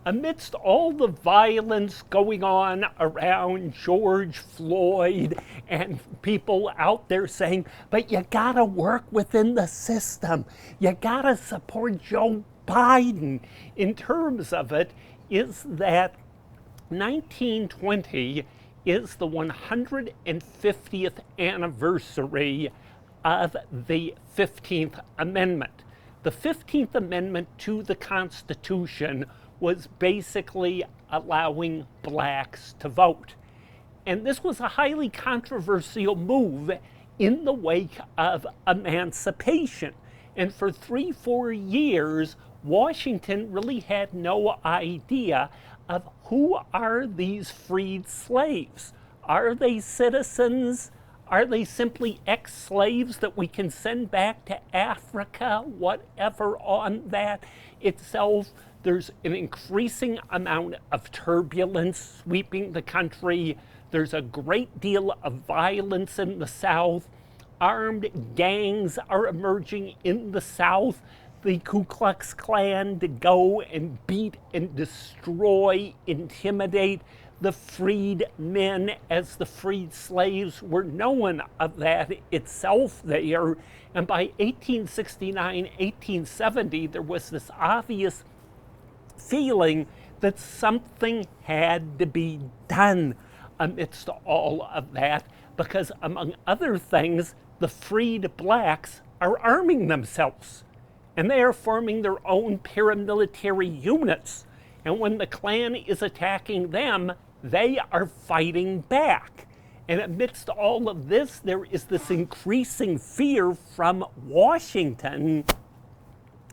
amidst all the violence going on around George Floyd and people out there saying, but you gotta work within the system, you gotta support Joe Biden, in terms of it, is that 1920 is the 150th anniversary of the 15th Amendment. The 15th Amendment to the Constitution was basically allowing blacks to vote. And this was a highly controversial move in the wake of emancipation. And for 3-4 years, Washington really had no idea of who are these freed slaves. Are they citizens? Are they simply ex-slaves that we can send back to Africa? Whatever on that itself. There's an increasing amount of turbulence sweeping the country. There's a great deal of violence in the South. Armed gangs are emerging in the South. The Ku Klux Klan to go and beat and destroy, intimidate the freed men, as the freed slaves were known of that itself there. And by 1869, 1870, there was this obvious feeling that something had to be done amidst all of that, because among other things, the freed blacks are arming themselves, and they are forming their own paramilitary units. And when the Klan is attacking them, they are fighting back. And amidst all of this, there is this increasing fear from Washington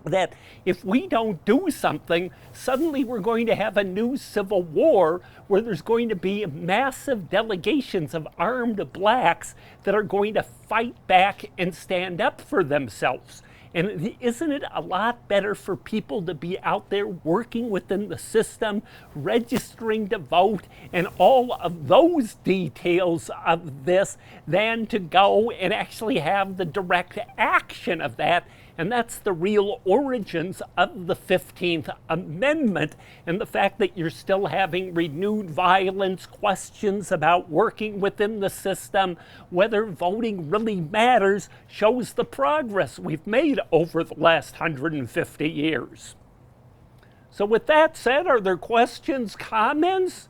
that if we don't do something, suddenly we're going to have a new civil war where there's going to be massive delegations of armed blacks that are going to fight back and stand up for themselves. And isn't it a lot better for people to be out there working within the system, registering to vote, and all of those details of this, than to go and actually have the direct action of that? And that's the real origins of the 15th Amendment, and the fact that you're still having renewed violence, questions about working within the system, whether voting really matters, shows the progress we've made over the last 150 years. So with that said, are there questions, comments?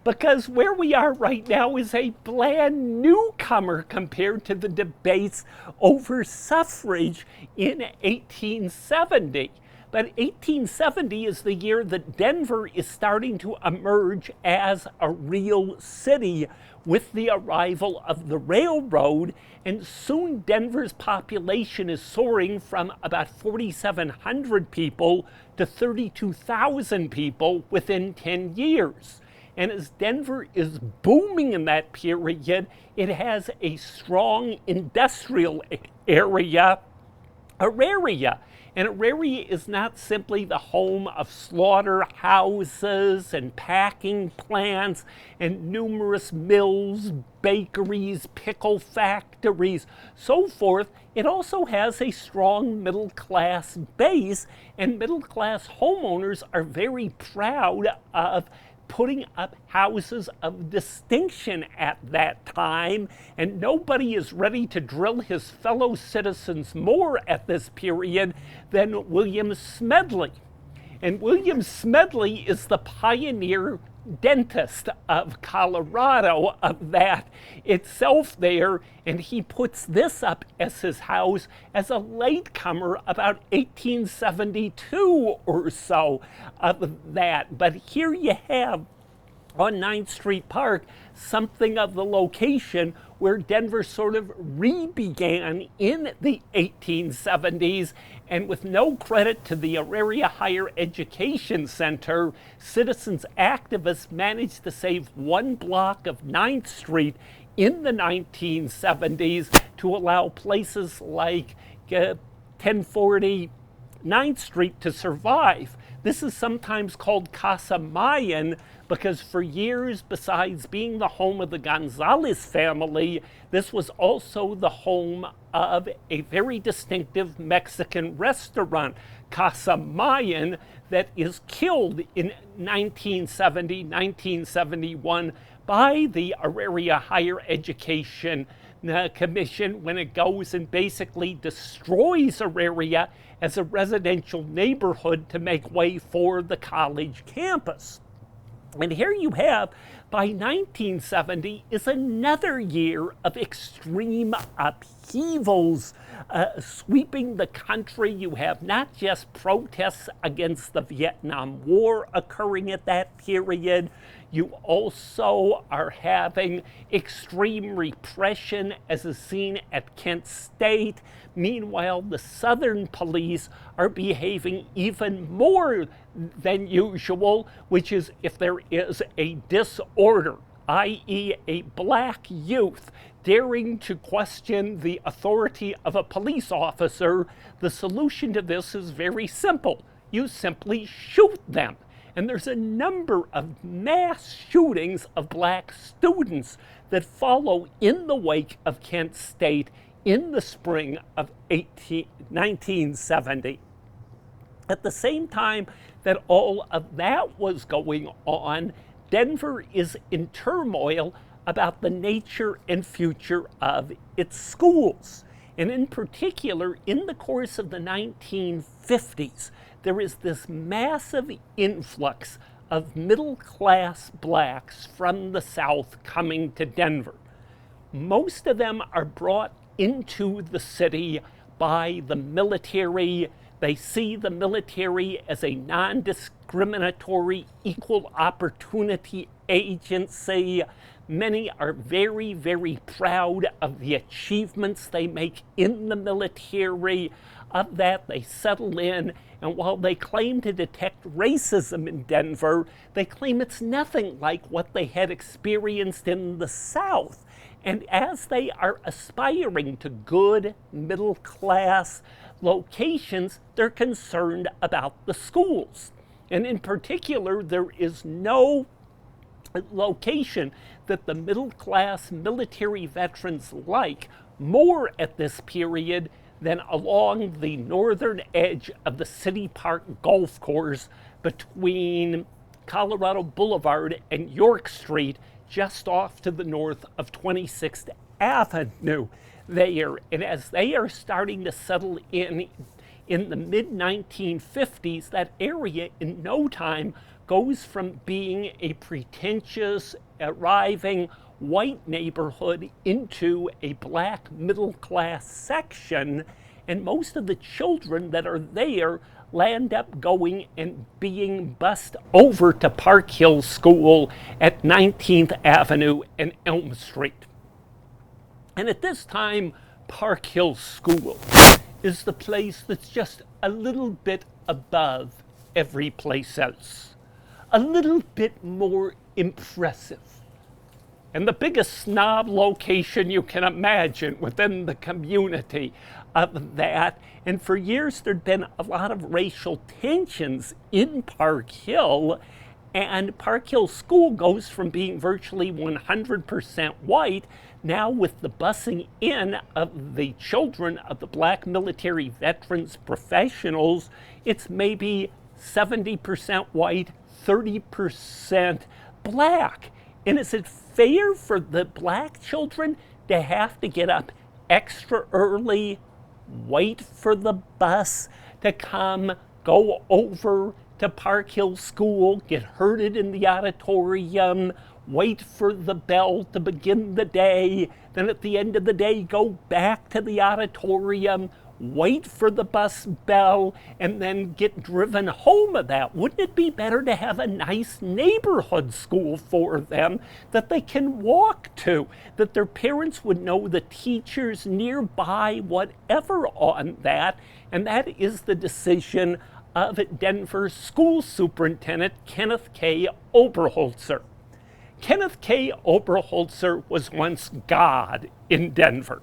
Because where we are right now is a bland newcomer compared to the debates over suffrage in 1870. But 1870 is the year that Denver is starting to emerge as a real city with the arrival of the railroad, and soon Denver's population is soaring from about 4,700 people to 32,000 people within 10 years. And as Denver is booming in that period, it has a strong industrial area, Auraria. And Auraria is not simply the home of slaughterhouses and packing plants and numerous mills, bakeries, pickle factories, so forth. It also has a strong middle-class base, and middle-class homeowners are very proud of putting up houses of distinction at that time, and nobody is ready to drill his fellow citizens more at this period than William Smedley. And William Smedley is the pioneer dentist of Colorado of that itself there, and he puts this up as his house as a latecomer about 1872 or so of that. But here you have on 9th Street Park something of the location where Denver sort of re-began in the 1870s, and with no credit to the Auraria Higher Education Center, citizens activists managed to save one block of 9th Street in the 1970s to allow places like 1040 9th Street to survive. This is sometimes called Casa Mayan because for years, besides being the home of the Gonzalez family, this was also the home of a very distinctive Mexican restaurant, Casa Mayan, that is killed in 1970, 1971 by the Auraria Higher Education Commission when it goes and basically destroys Auraria as a residential neighborhood to make way for the college campus. And here you have, by 1970, is another year of extreme upheavals sweeping the country. You have not just protests against the Vietnam War occurring at that period, you also are having extreme repression as is seen at Kent State. Meanwhile, the Southern police are behaving even more than usual, which is if there is a disorder, i.e. a black youth daring to question the authority of a police officer, the solution to this is very simple. You simply shoot them. And there's a number of mass shootings of black students that follow in the wake of Kent State in the spring of 1970. At the same time that all of that was going on, Denver is in turmoil about the nature and future of its schools. And in particular, in the course of the 1950s, there is this massive influx of middle-class blacks from the South coming to Denver. Most of them are brought into the city by the military. They see the military as a non-discriminatory, equal opportunity agency. Many are very, very proud of the achievements they make in the military. Of that, they settle in, and while they claim to detect racism in Denver, they claim it's nothing like what they had experienced in the South. And as they are aspiring to good middle-class locations, they're concerned about the schools. And in particular, there is no location that the middle-class military veterans like more at this period than along the northern edge of the City Park Golf Course between Colorado Boulevard and York Street, just off to the north of 26th Avenue there. And as they are starting to settle in the mid-1950s, that area in no time goes from being a pretentious, arriving white neighborhood into a black middle-class section, and most of the children that are there land up going and being bused over to Park Hill School at 19th Avenue and Elm Street. And at this time, Park Hill School is the place that's just a little bit above every place else, a little bit more impressive. And the biggest snob location you can imagine within the community of that. And for years there'd been a lot of racial tensions in Park Hill, and Park Hill School goes from being virtually 100% white. Now with the busing in of the children of the black military veterans professionals, it's maybe 70% white, 30% black. And is it fair for the black children to have to get up extra early, wait for the bus to come, go over to Park Hill School, get herded in the auditorium, wait for the bell to begin the day, then at the end of the day go back to the auditorium, wait for the bus bell, and then get driven home of that? Wouldn't it be better to have a nice neighborhood school for them that they can walk to, that their parents would know the teachers nearby, whatever on that? And that is the decision of Denver's school superintendent, Kenneth K. Oberholzer. Kenneth K. Oberholzer was once God in Denver.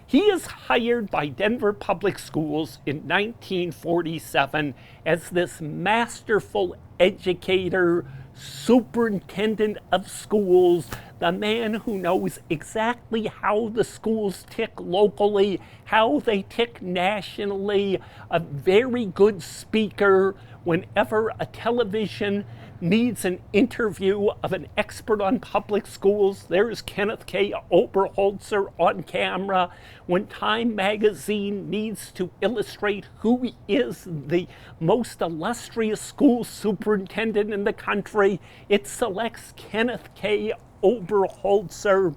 He is hired by Denver Public Schools in 1947 as this masterful educator, superintendent of schools, the man who knows exactly how the schools tick locally, how they tick nationally, a very good speaker. Whenever a television needs an interview of an expert on public schools, there's Kenneth K. Oberholzer on camera. When Time magazine needs to illustrate who is the most illustrious school superintendent in the country, it selects Kenneth K. Oberholzer.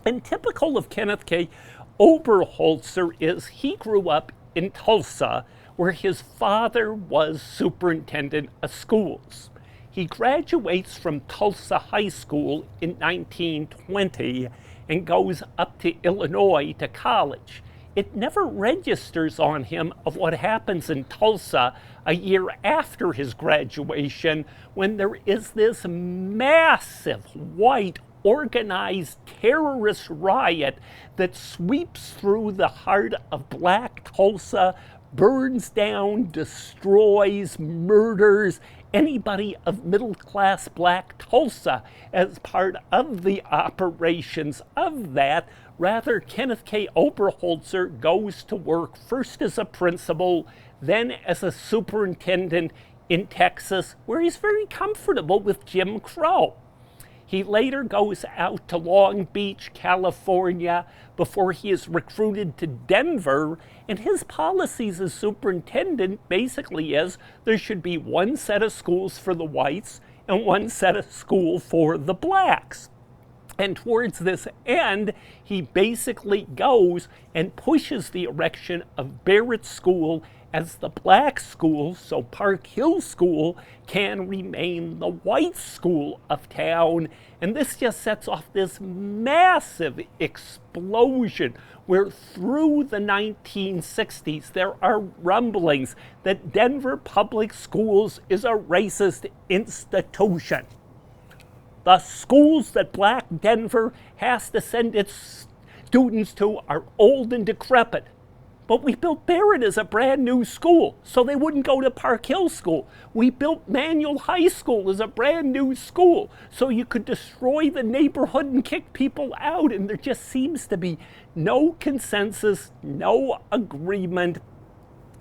And typical of Kenneth K. Oberholzer is he grew up in Tulsa, where his father was superintendent of schools. He graduates from Tulsa High School in 1920 and goes up to Illinois to college. It never registers on him of what happens in Tulsa a year after his graduation, when there is this massive white organized terrorist riot that sweeps through the heart of Black Tulsa, burns down, destroys, murders anybody of middle-class Black Tulsa. As part of the operations of that, rather, Kenneth K. Oberholzer goes to work first as a principal, then as a superintendent in Texas, where he's very comfortable with Jim Crow. He later goes out to Long Beach, California, before he is recruited to Denver, and his policies as superintendent basically is there should be one set of schools for the whites and one set of school for the blacks. And towards this end, he basically goes and pushes the erection of Barrett School as the black school, so Park Hill School can remain the white school of town. And this just sets off this massive explosion where through the 1960s there are rumblings that Denver Public Schools is a racist institution. The schools that Black Denver has to send its students to are old and decrepit. But we built Barrett as a brand new school, so they wouldn't go to Park Hill School. We built Manual High School as a brand new school, so you could destroy the neighborhood and kick people out. And there just seems to be no consensus, no agreement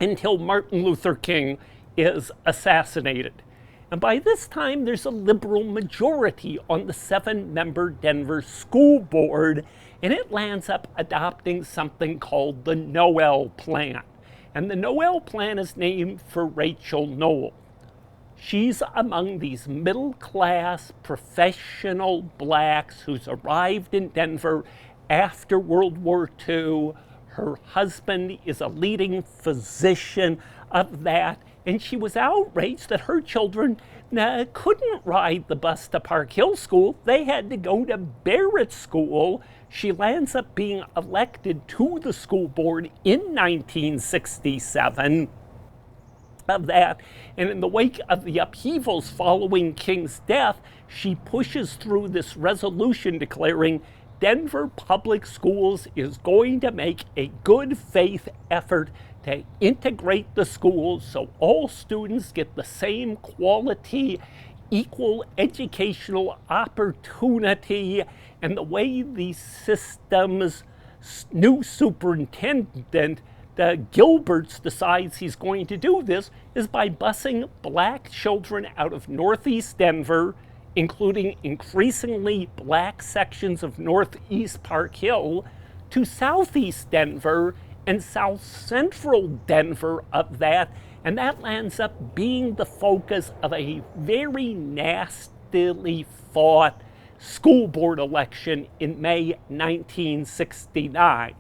until Martin Luther King is assassinated. And by this time, there's a liberal majority on the 7-member Denver School Board, and it lands up adopting something called the Noel Plan. And the Noel Plan is named for Rachel Noel. She's among these middle-class, professional blacks who's arrived in Denver after World War II. Her husband is a leading physician of that, and she was outraged that her children couldn't ride the bus to Park Hill School. They had to go to Barrett School. She lands up being elected to the school board in 1967 of that. And in the wake of the upheavals following King's death, she pushes through this resolution declaring Denver Public Schools is going to make a good faith effort to integrate the schools so all students get the same quality, equal educational opportunity. And the way these systems, new superintendent, Gilberts, decides he's going to do this is by busing Black children out of Northeast Denver, including increasingly Black sections of Northeast Park Hill, to Southeast Denver and South Central Denver of that. And that lands up being the focus of a very nastily fought school board election in May 1969.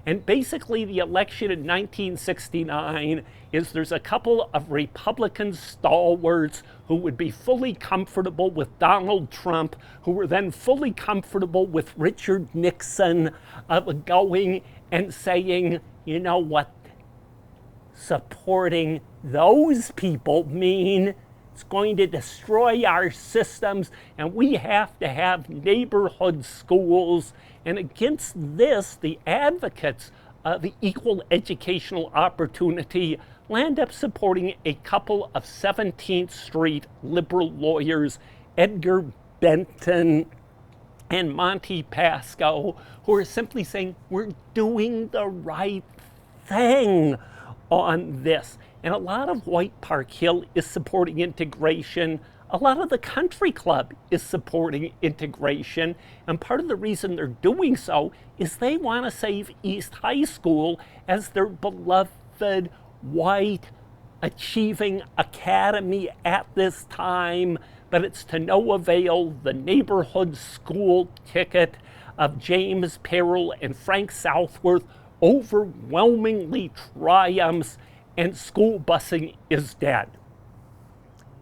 And basically the election in 1969 is there's a couple of Republican stalwarts who would be fully comfortable with Donald Trump, who were then fully comfortable with Richard Nixon, going and saying, you know what supporting those people mean? It's going to destroy our systems, and we have to have neighborhood schools. And against this, the advocates of the equal educational opportunity land up supporting a couple of 17th Street liberal lawyers, Edgar Benton and Monty Pasco, who are simply saying, we're doing the right thing on this. And a lot of White Park Hill is supporting integration. A lot of the country club is supporting integration. And part of the reason they're doing so is they want to save East High School as their beloved white achieving academy at this time. But it's to no avail. The neighborhood school ticket of James Perrell and Frank Southworth overwhelmingly triumphs, and school busing is dead.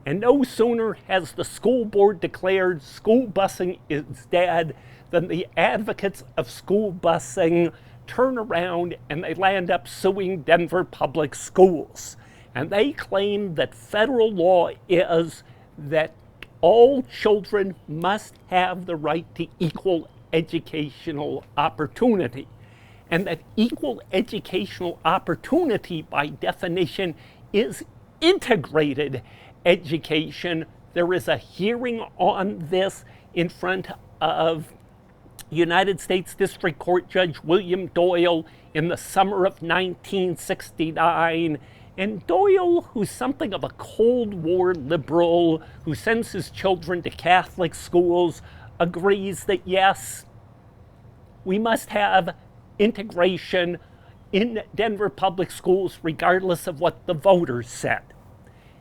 And no sooner has the school board declared school busing is dead than the advocates of school busing turn around and they land up suing Denver Public Schools. And they claim that federal law is that all children must have the right to equal educational opportunity. And that equal educational opportunity, by definition, is integrated education. There is a hearing on this in front of United States District Court Judge William Doyle in the summer of 1969. And Doyle, who's something of a Cold War liberal, who sends his children to Catholic schools, agrees that yes, we must have integration in Denver public schools regardless of what the voters said.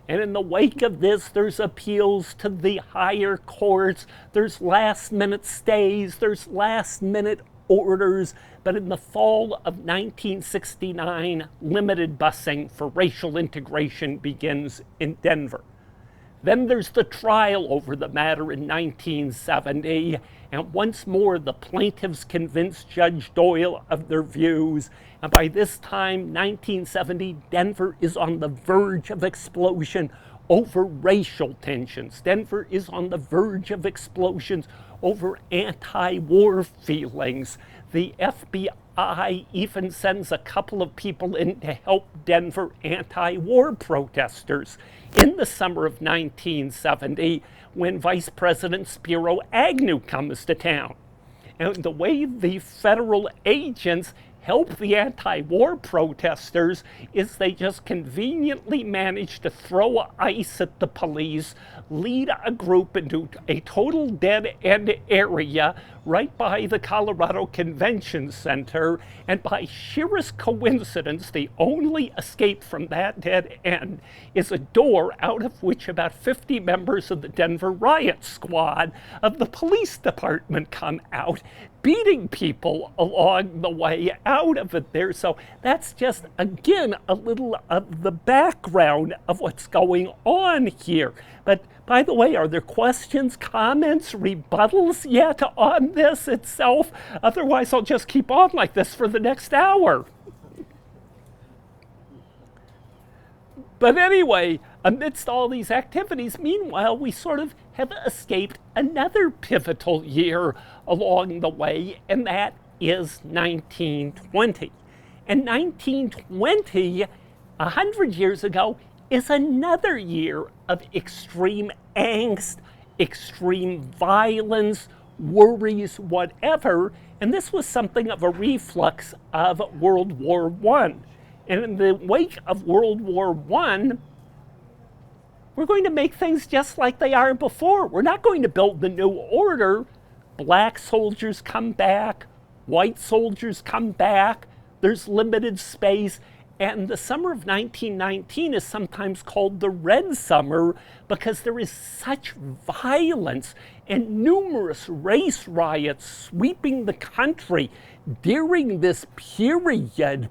And in the wake of this, there's appeals to the higher courts, there's last-minute stays, there's last-minute orders, but in the fall of 1969, limited busing for racial integration begins in Denver. Then there's the trial over the matter in 1970, and once more the plaintiffs convince Judge Doyle of their views, and by this time, 1970, Denver is on the verge of explosion over racial tensions. Denver is on the verge of explosions over anti-war feelings. The FBI even sends a couple of people in to help Denver anti-war protesters in the summer of 1970 when Vice President Spiro Agnew comes to town. And the way the federal agents help the anti-war protesters is they just conveniently manage to throw ice at the police, lead a group into a total dead-end area right by the Colorado Convention Center, and by sheerest coincidence, the only escape from that dead end is a door out of which about 50 members of the Denver Riot Squad of the police department come out, beating people along the way out of it there. So that's just, again, a little of the background of what's going on here. But by the way, are there questions, comments, rebuttals yet on this itself? Otherwise, I'll just keep on like this for the next hour. But anyway, amidst all these activities, meanwhile, we sort of have escaped another pivotal year along the way, and that is 1920. And 1920, 100 years ago, is another year of extreme angst, extreme violence, worries, whatever. And this was something of a reflux of World War I. And in the wake of World War I, we're going to make things just like they are before. We're not going to build the new order. Black soldiers come back, white soldiers come back, there's limited space. And the summer of 1919 is sometimes called the Red Summer because there is such violence and numerous race riots sweeping the country during this period.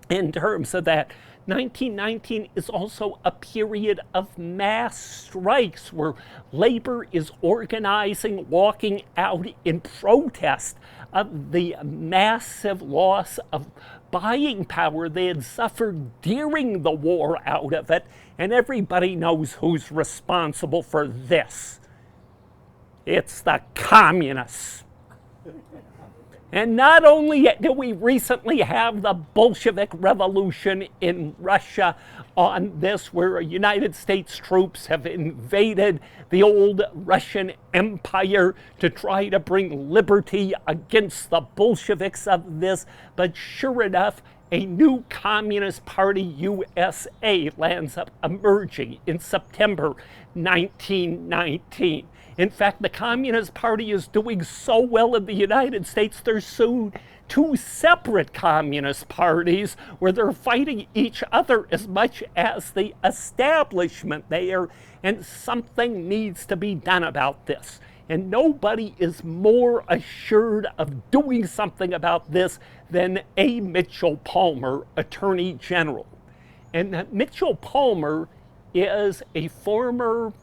In terms of that, 1919 is also a period of mass strikes where labor is organizing, walking out in protest of the massive loss of buying power they had suffered during the war out of it, and everybody knows who's responsible for this. It's the communists. And not only do we recently have the Bolshevik Revolution in Russia on this, where United States troops have invaded the old Russian Empire to try to bring liberty against the Bolsheviks of this, but sure enough, a new Communist Party USA lands up emerging in September 1919. In fact, the Communist Party is doing so well in the United States, there's soon two separate Communist parties where they're fighting each other as much as the establishment there, and something needs to be done about this. And nobody is more assured of doing something about this than A. Mitchell Palmer, Attorney General. And Mitchell Palmer is a former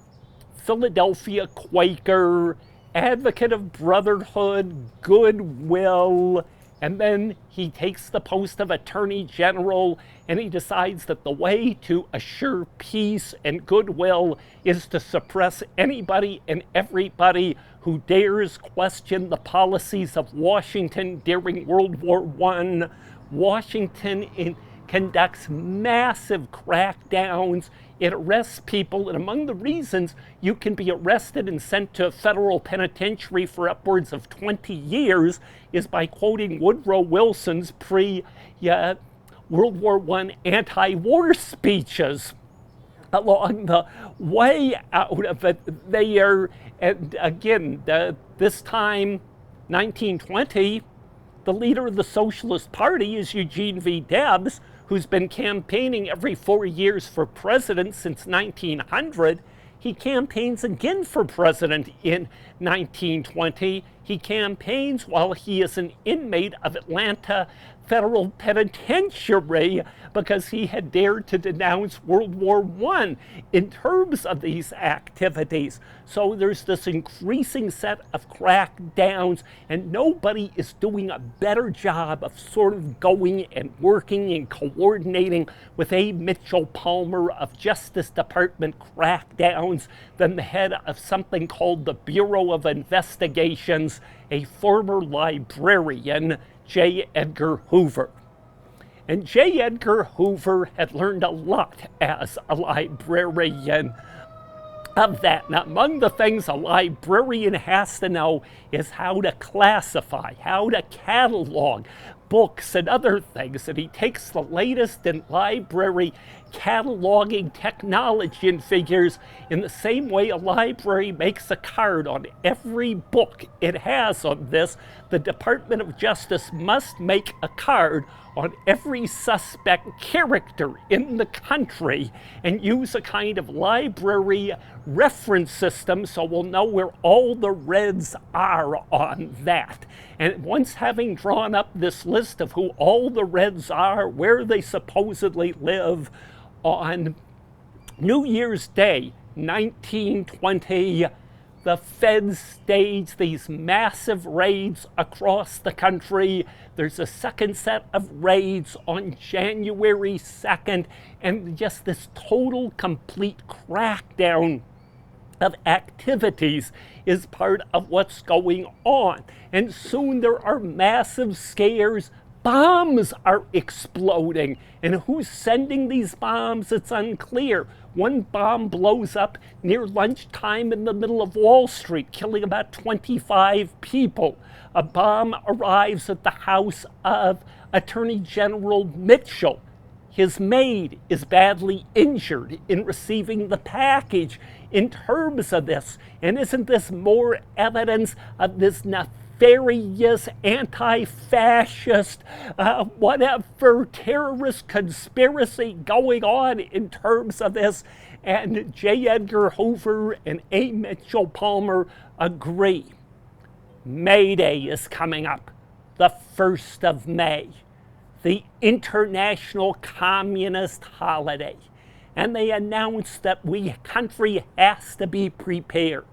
Philadelphia Quaker, advocate of brotherhood, goodwill, and then he takes the post of Attorney General, and he decides that the way to assure peace and goodwill is to suppress anybody and everybody who dares question the policies of Washington during World War I. Washington conducts massive crackdowns. It arrests people, and among the reasons you can be arrested and sent to a federal penitentiary for upwards of 20 years is by quoting Woodrow Wilson's pre-World War I anti-war speeches. Along the way out of it, they are, and again, this time, 1920, the leader of the Socialist Party is Eugene V. Debs, who's been campaigning every 4 years for president since 1900. He campaigns again for president in 1920. He campaigns while he is an inmate of Atlanta Federal Penitentiary because he had dared to denounce World War I in terms of these activities. So there's this increasing set of crackdowns, and nobody is doing a better job of sort of going and working and coordinating with A. Mitchell Palmer of Justice Department crackdowns than the head of something called the Bureau of Investigations, a former librarian, J. Edgar Hoover. And J. Edgar Hoover had learned a lot as a librarian of that. And among the things a librarian has to know is how to classify, how to catalog books and other things. And he takes the latest in library cataloging technology and figures in the same way a library makes a card on every book it has on this. The Department of Justice must make a card on every suspect character in the country and use a kind of library reference system so we'll know where all the reds are on that. And once having drawn up this list of who all the reds are, where they supposedly live, on New Year's Day, 1920, the feds stage these massive raids across the country. There's a second set of raids on January 2nd, and just this total, complete crackdown of activities is part of what's going on. And soon there are massive scares. Bombs are exploding, and who's sending these bombs? It's unclear. One bomb blows up near lunchtime in the middle of Wall Street, killing about 25 people. A bomb arrives at the house of Attorney General Mitchell. His maid is badly injured in receiving the package in terms of this. And isn't this more evidence of this nefarious, anti-fascist, whatever terrorist conspiracy going on in terms of this? And J. Edgar Hoover and A. Mitchell Palmer agree. May Day is coming up, the 1st of May, the International Communist holiday. And they announced that country has to be prepared,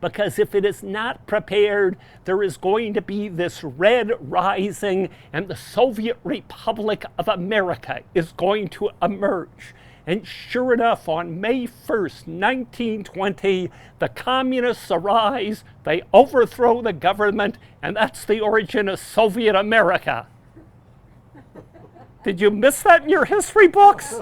because if it is not prepared, there is going to be this red rising and the Soviet Republic of America is going to emerge. And sure enough, on May 1st, 1920, the communists arise, they overthrow the government, and that's the origin of Soviet America. Did you miss that in your history books?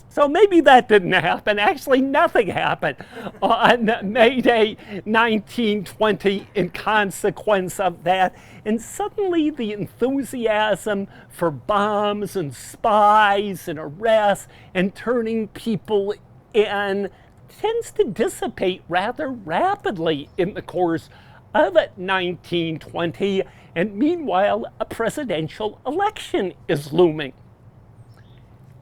So maybe that didn't happen. Actually, nothing happened on May Day 1920 in consequence of that. And suddenly the enthusiasm for bombs and spies and arrests and turning people in tends to dissipate rather rapidly in the course of 1920. And meanwhile, a presidential election is looming.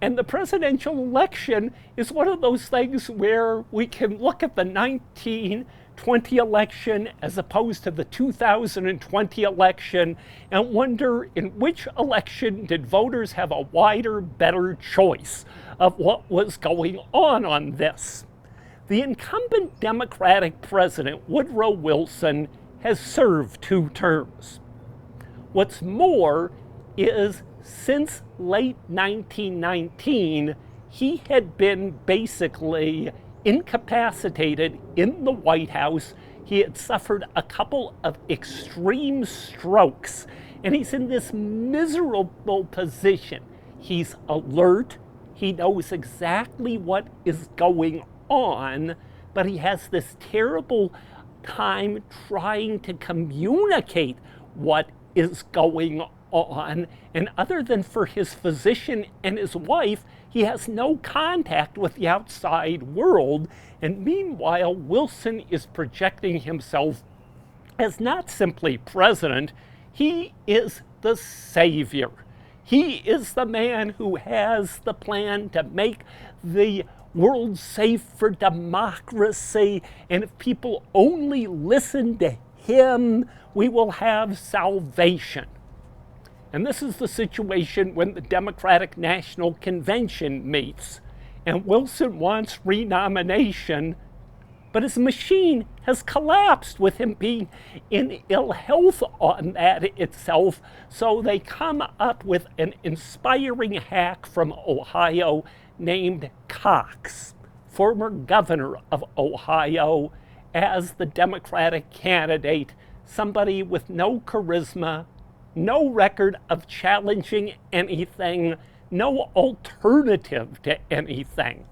And the presidential election is one of those things where we can look at the 1920 election as opposed to the 2020 election and wonder in which election did voters have a wider, better choice of what was going on this. The incumbent Democratic president, Woodrow Wilson, has served 2 terms. What's more is since late 1919, he had been basically incapacitated in the White House. He had suffered a couple of extreme strokes, and he's in this miserable position. He's alert, he knows exactly what is going on, but he has this terrible time trying to communicate what is going on, and other than for his physician and his wife, he has no contact with the outside world. And meanwhile, Wilson is projecting himself as not simply president, he is the savior. He is the man who has the plan to make the world safe for democracy, and if people only listen to him, we will have salvation. And this is the situation when the Democratic National Convention meets. And Wilson wants renomination, but his machine has collapsed with him being in ill health on that itself. So they come up with an inspiring hack from Ohio named Cox, former governor of Ohio, as the Democratic candidate, somebody with no charisma, no record of challenging anything, no alternative to anything.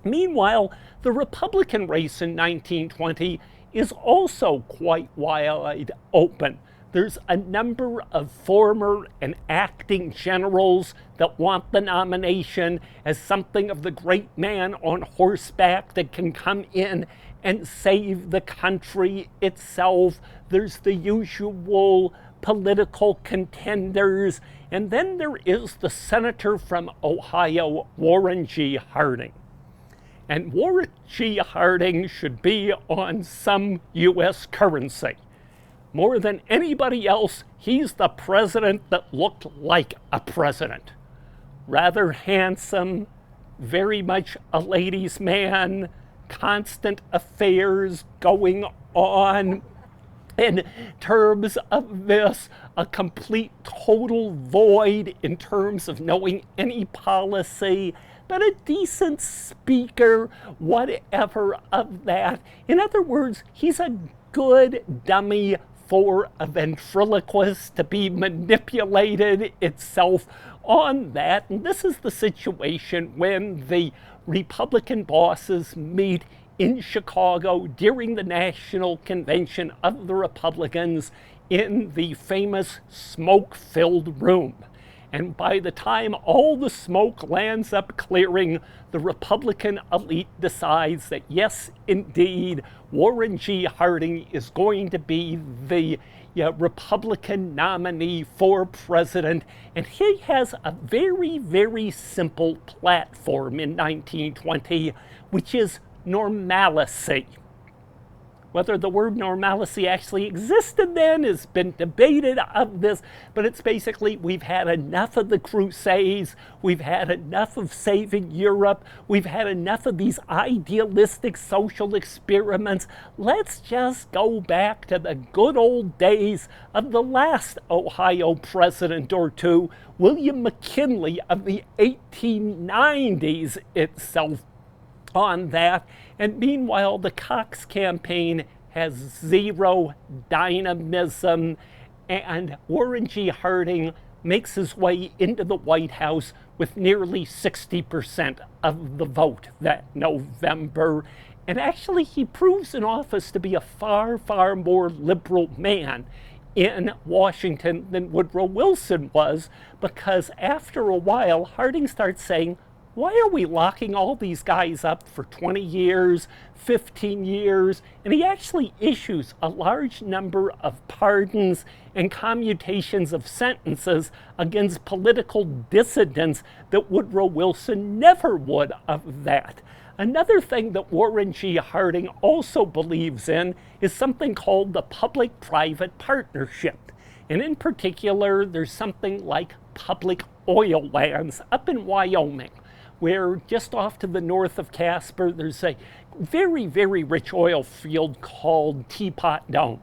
Meanwhile, the Republican race in 1920 is also quite wide open. There's a number of former and acting generals that want the nomination as something of the great man on horseback that can come in and save the country itself. There's the usual political contenders, and then there is the senator from Ohio, Warren G. Harding. And Warren G. Harding should be on some U.S. currency. More than anybody else, he's the president that looked like a president. Rather handsome, very much a ladies' man, constant affairs going on. In terms of this, a complete total void in terms of knowing any policy, but a decent speaker, whatever of that. In other words, he's a good dummy for a ventriloquist to be manipulated itself on that. And this is the situation when the Republican bosses meet in Chicago during the National Convention of the Republicans in the famous smoke-filled room. And by the time all the smoke lands up clearing, the Republican elite decides that yes, indeed, Warren G. Harding is going to be the Republican nominee for president. And he has a very, very simple platform in 1920, which is normalcy. Whether the word normalcy actually existed then has been debated of this, but it's basically we've had enough of the Crusades, we've had enough of saving Europe, we've had enough of these idealistic social experiments. Let's just go back to the good old days of the last Ohio president or two, William McKinley of the 1890s itself on that. And meanwhile, the Cox campaign has zero dynamism, and Warren G. Harding makes his way into the White House with nearly 60% of the vote that November. And actually, he proves in office to be a far, far more liberal man in Washington than Woodrow Wilson was, because after a while, Harding starts saying, why are we locking all these guys up for 20 years, 15 years? And he actually issues a large number of pardons and commutations of sentences against political dissidents that Woodrow Wilson never would of that. Another thing that Warren G. Harding also believes in is something called the public-private partnership. And in particular, there's something like public oil lands up in Wyoming, where just off to the north of Casper, there's a very, very rich oil field called Teapot Dome.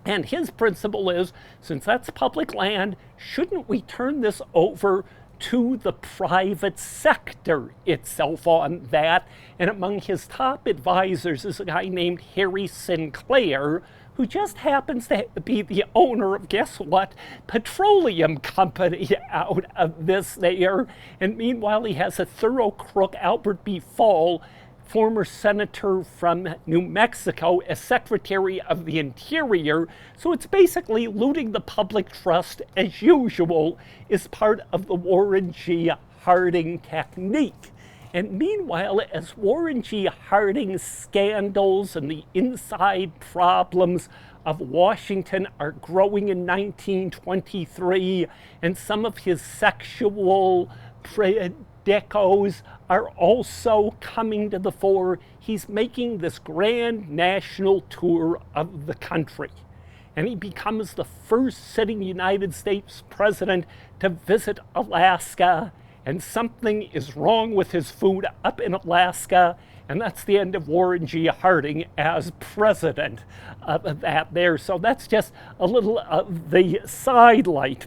And his principle is, since that's public land, shouldn't we turn this over to the private sector itself on that? And among his top advisors is a guy named Harry Sinclair, who just happens to be the owner of, guess what, petroleum company out of this there. And meanwhile, he has a thorough crook, Albert B. Fall, former senator from New Mexico, as Secretary of the Interior. So it's basically looting the public trust as usual is part of the Warren G. Harding technique. And meanwhile, as Warren G. Harding's scandals and the inside problems of Washington are growing in 1923, and some of his sexual predicos are also coming to the fore, he's making this grand national tour of the country. And he becomes the first sitting United States president to visit Alaska. And something is wrong with his food up in Alaska, and that's the end of Warren G. Harding as president of that there. So that's just a little of the sidelight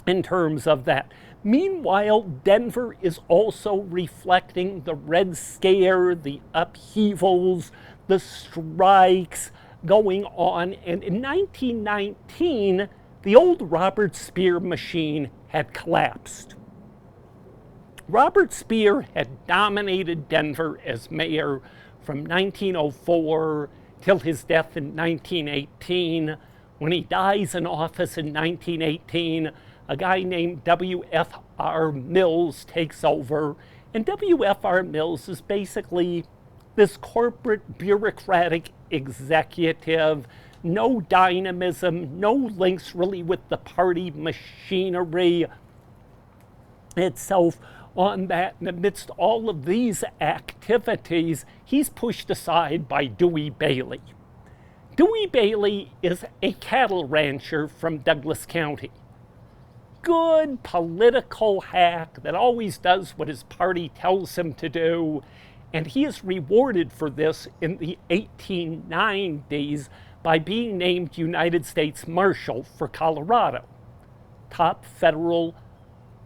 in terms of that. Meanwhile, Denver is also reflecting the Red Scare, the upheavals, the strikes going on. And in 1919, the old Robert Speer machine had collapsed. Robert Speer had dominated Denver as mayor from 1904 till his death in 1918. When he dies in office in 1918, a guy named W.F.R. Mills takes over. And W.F.R. Mills is basically this corporate bureaucratic executive, no dynamism, no links really with the party machinery itself on that. And amidst all of these activities, he's pushed aside by Dewey Bailey. Dewey Bailey is a cattle rancher from Douglas County. Good political hack that always does what his party tells him to do, and he is rewarded for this in the 1890s by being named United States Marshal for Colorado, top federal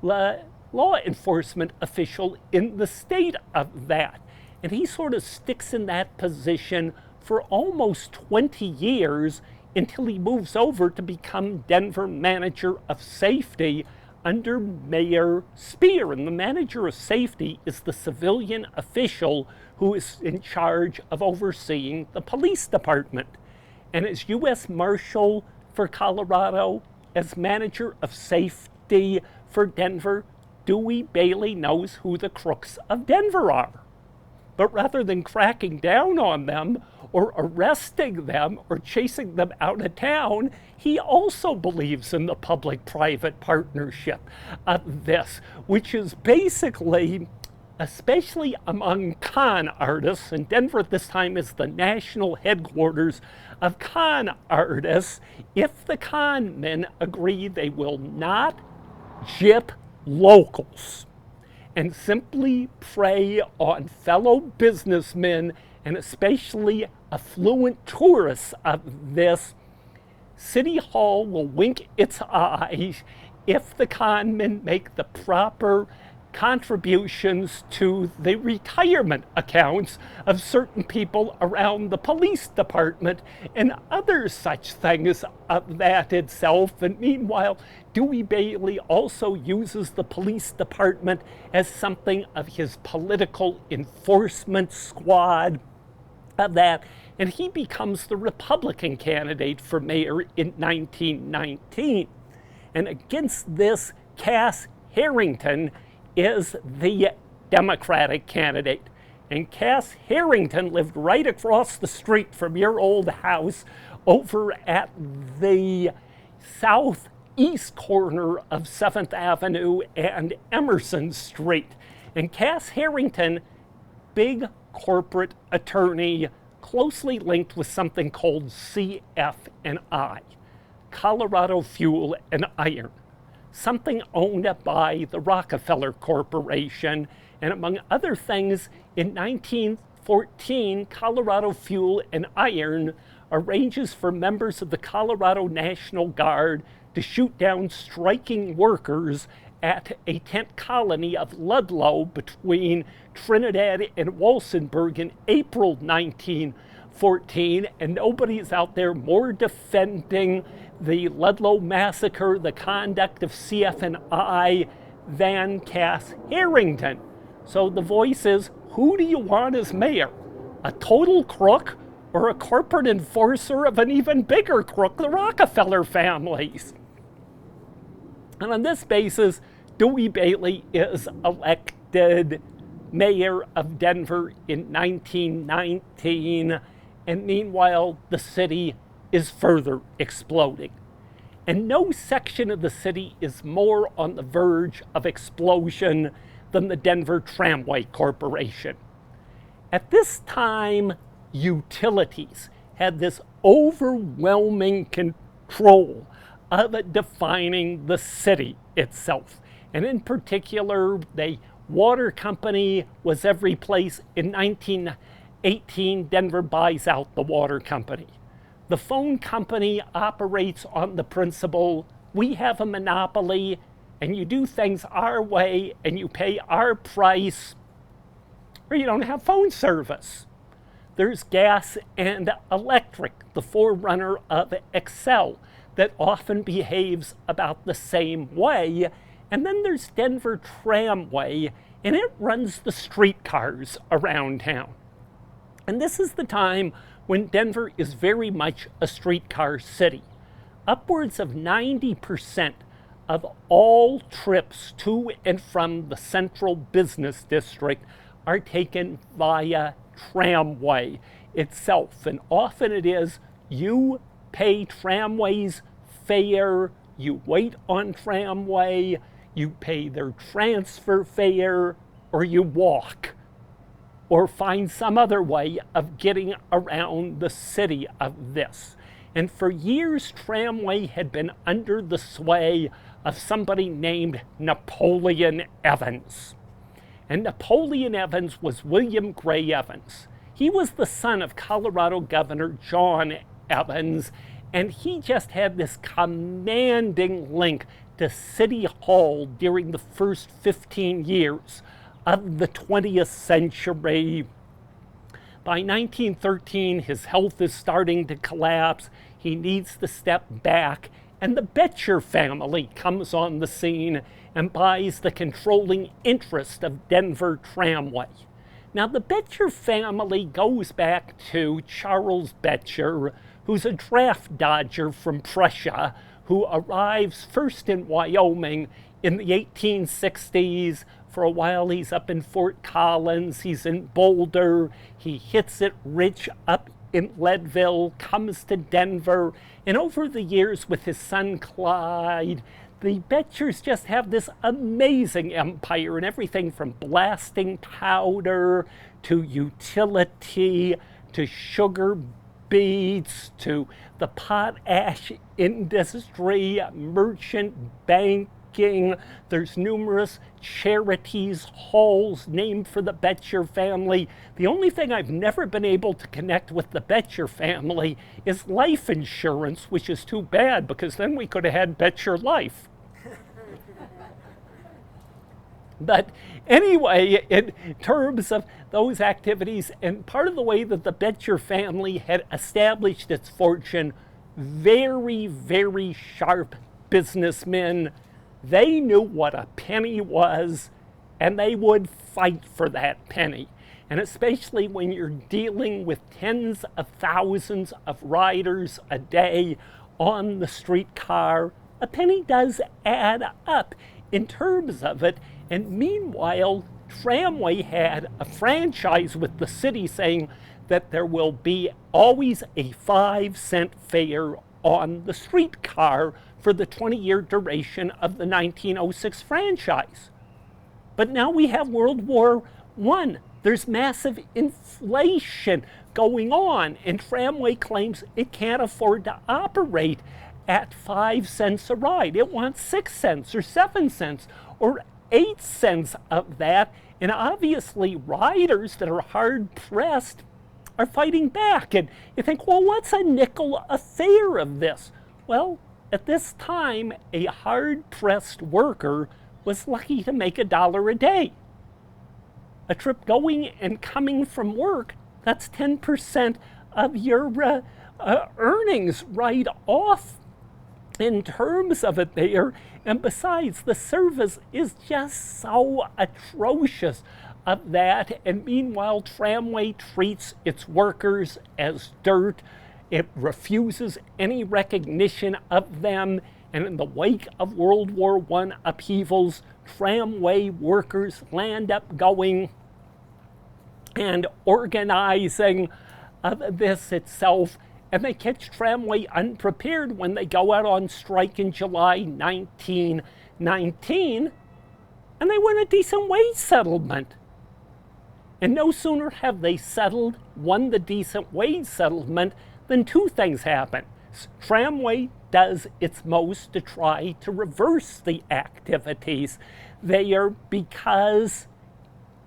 law enforcement official in the state of that. And he sort of sticks in that position for almost 20 years until he moves over to become Denver manager of safety under Mayor Speer. And the manager of safety is the civilian official who is in charge of overseeing the police department. And as U.S. Marshal for Colorado, as manager of safety for Denver, Dewey Bailey knows who the crooks of Denver are. But rather than cracking down on them or arresting them or chasing them out of town, he also believes in the public-private partnership of this, which is basically especially among con artists, and Denver at this time is the national headquarters of con artists, if the con men agree they will not gyp locals and simply prey on fellow businessmen and especially affluent tourists of this, City Hall will wink its eye if the con men make the proper contributions to the retirement accounts of certain people around the police department and other such things of that itself. And meanwhile, Dewey Bailey also uses the police department as something of his political enforcement squad of that, and he becomes the Republican candidate for mayor in 1919. And against this, Cass Harrington is the Democratic candidate. And Cass Harrington lived right across the street from your old house over at the southeast corner of 7th Avenue and Emerson Street. And Cass Harrington, big corporate attorney, closely linked with something called CF&I, Colorado Fuel and Iron, something owned by the Rockefeller Corporation. And among other things, in 1914, Colorado Fuel and Iron arranges for members of the Colorado National Guard to shoot down striking workers at a tent colony of Ludlow between Trinidad and Walsenburg in April 1914, and nobody's out there more defending the Ludlow massacre, the conduct of CF&I, than Cass Harrington. So the voice is, who do you want as mayor? A total crook or a corporate enforcer of an even bigger crook, the Rockefeller families? And on this basis, Dewey Bailey is elected mayor of Denver in 1919, and meanwhile, the city is further exploding. And no section of the city is more on the verge of explosion than the Denver Tramway Corporation. At this time, utilities had this overwhelming control of defining the city itself. And in particular, the water company was every place. In 1918, Denver buys out the water company. The phone company operates on the principle, we have a monopoly and you do things our way and you pay our price or you don't have phone service. There's gas and electric, the forerunner of Excel, that often behaves about the same way. And then there's Denver Tramway, and it runs the streetcars around town. And this is the time when Denver is very much a streetcar city. Upwards of 90% of all trips to and from the central business district are taken via tramway itself. And often it is you pay tramway's fare, you wait on tramway, you pay their transfer fare, or you walk, or find some other way of getting around the city of this. And for years, tramway had been under the sway of somebody named Napoleon Evans. And Napoleon Evans was William Gray Evans. He was the son of Colorado Governor John Evans, and he just had this commanding link to City Hall during the first 15 years of the 20th century. By 1913, his health is starting to collapse. He needs to step back, and the Betcher family comes on the scene and buys the controlling interest of Denver Tramway. Now, the Betcher family goes back to Charles Betcher, who's a draft dodger from Prussia, who arrives first in Wyoming in the 1860s. For a while, he's up in Fort Collins, he's in Boulder, he hits it rich up in Leadville, comes to Denver, and over the years with his son Clyde, the Betchers just have this amazing empire, and everything from blasting powder to utility to sugar beets to the potash industry, merchant banking. There's numerous charities, halls named for the Betcher family. The only thing I've never been able to connect with the Betcher family is life insurance, which is too bad because then we could have had Betcher Life. But anyway, in terms of those activities, and part of the way that the Betcher family had established its fortune, very, very sharp businessmen, they knew what a penny was, and they would fight for that penny. And especially when you're dealing with tens of thousands of riders a day on the streetcar, a penny does add up in terms of it. And meanwhile, Tramway had a franchise with the city saying that there will be always a 5-cent fare on the streetcar for the 20-year duration of the 1906 franchise. But now we have World War I. There's massive inflation going on, and Tramway claims it can't afford to operate at 5 cents a ride. It wants 6 cents or 7 cents or 8 cents of that, and obviously riders that are hard pressed are fighting back. And you think, well, what's a nickel a fare of this? Well, at this time, a hard pressed worker was lucky to make $1 a day. A trip going and coming from work, that's 10% of your earnings right off in terms of it there. And besides, the service is just so atrocious of that. And meanwhile, Tramway treats its workers as dirt. It refuses any recognition of them. And in the wake of World War I upheavals, Tramway workers land up going and organizing this itself. And they catch Tramway unprepared when they go out on strike in July 1919, and they win a decent wage settlement. And no sooner have they won the decent wage settlement, than two things happen. Tramway does its most to try to reverse the activities there because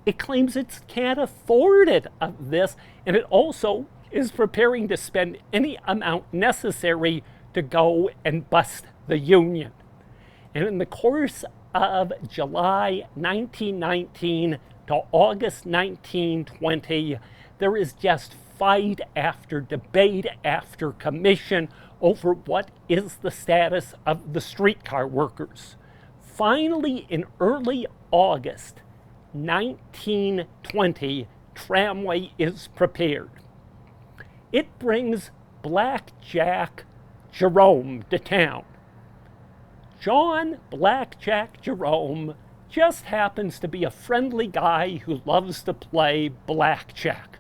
it claims it can't afford it of this, and it also is preparing to spend any amount necessary to go and bust the union. And in the course of July 1919 to August 1920, there is just fight after debate after commission over what is the status of the streetcar workers. Finally, in early August 1920, Tramway is prepared. It brings Blackjack Jerome to town. John Blackjack Jerome just happens to be a friendly guy who loves to play blackjack.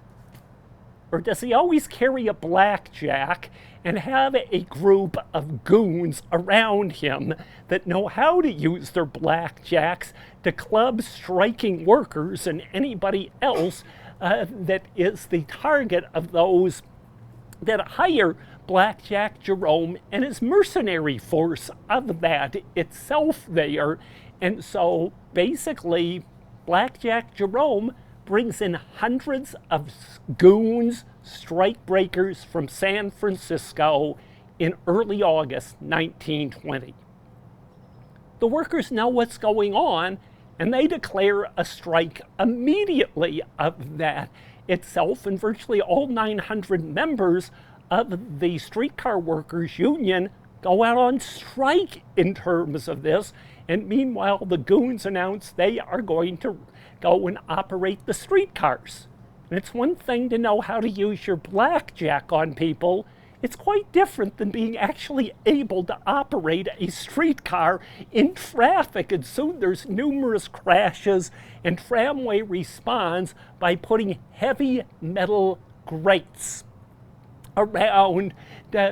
Or does he always carry a blackjack and have a group of goons around him that know how to use their blackjacks to club striking workers and anybody else that is the target of those that hire Blackjack Jerome and his mercenary force of that itself there. And so basically, Blackjack Jerome brings in hundreds of goons, strikebreakers from San Francisco in early August 1920. The workers know what's going on, and they declare a strike immediately of that itself, and virtually all 900 members of the streetcar workers union go out on strike in terms of this. And meanwhile, the goons announce they are going to go and operate the streetcars. And it's one thing to know how to use your blackjack on people. It's quite different than being actually able to operate a streetcar in traffic. And soon there's numerous crashes, and Tramway responds by putting heavy metal grates around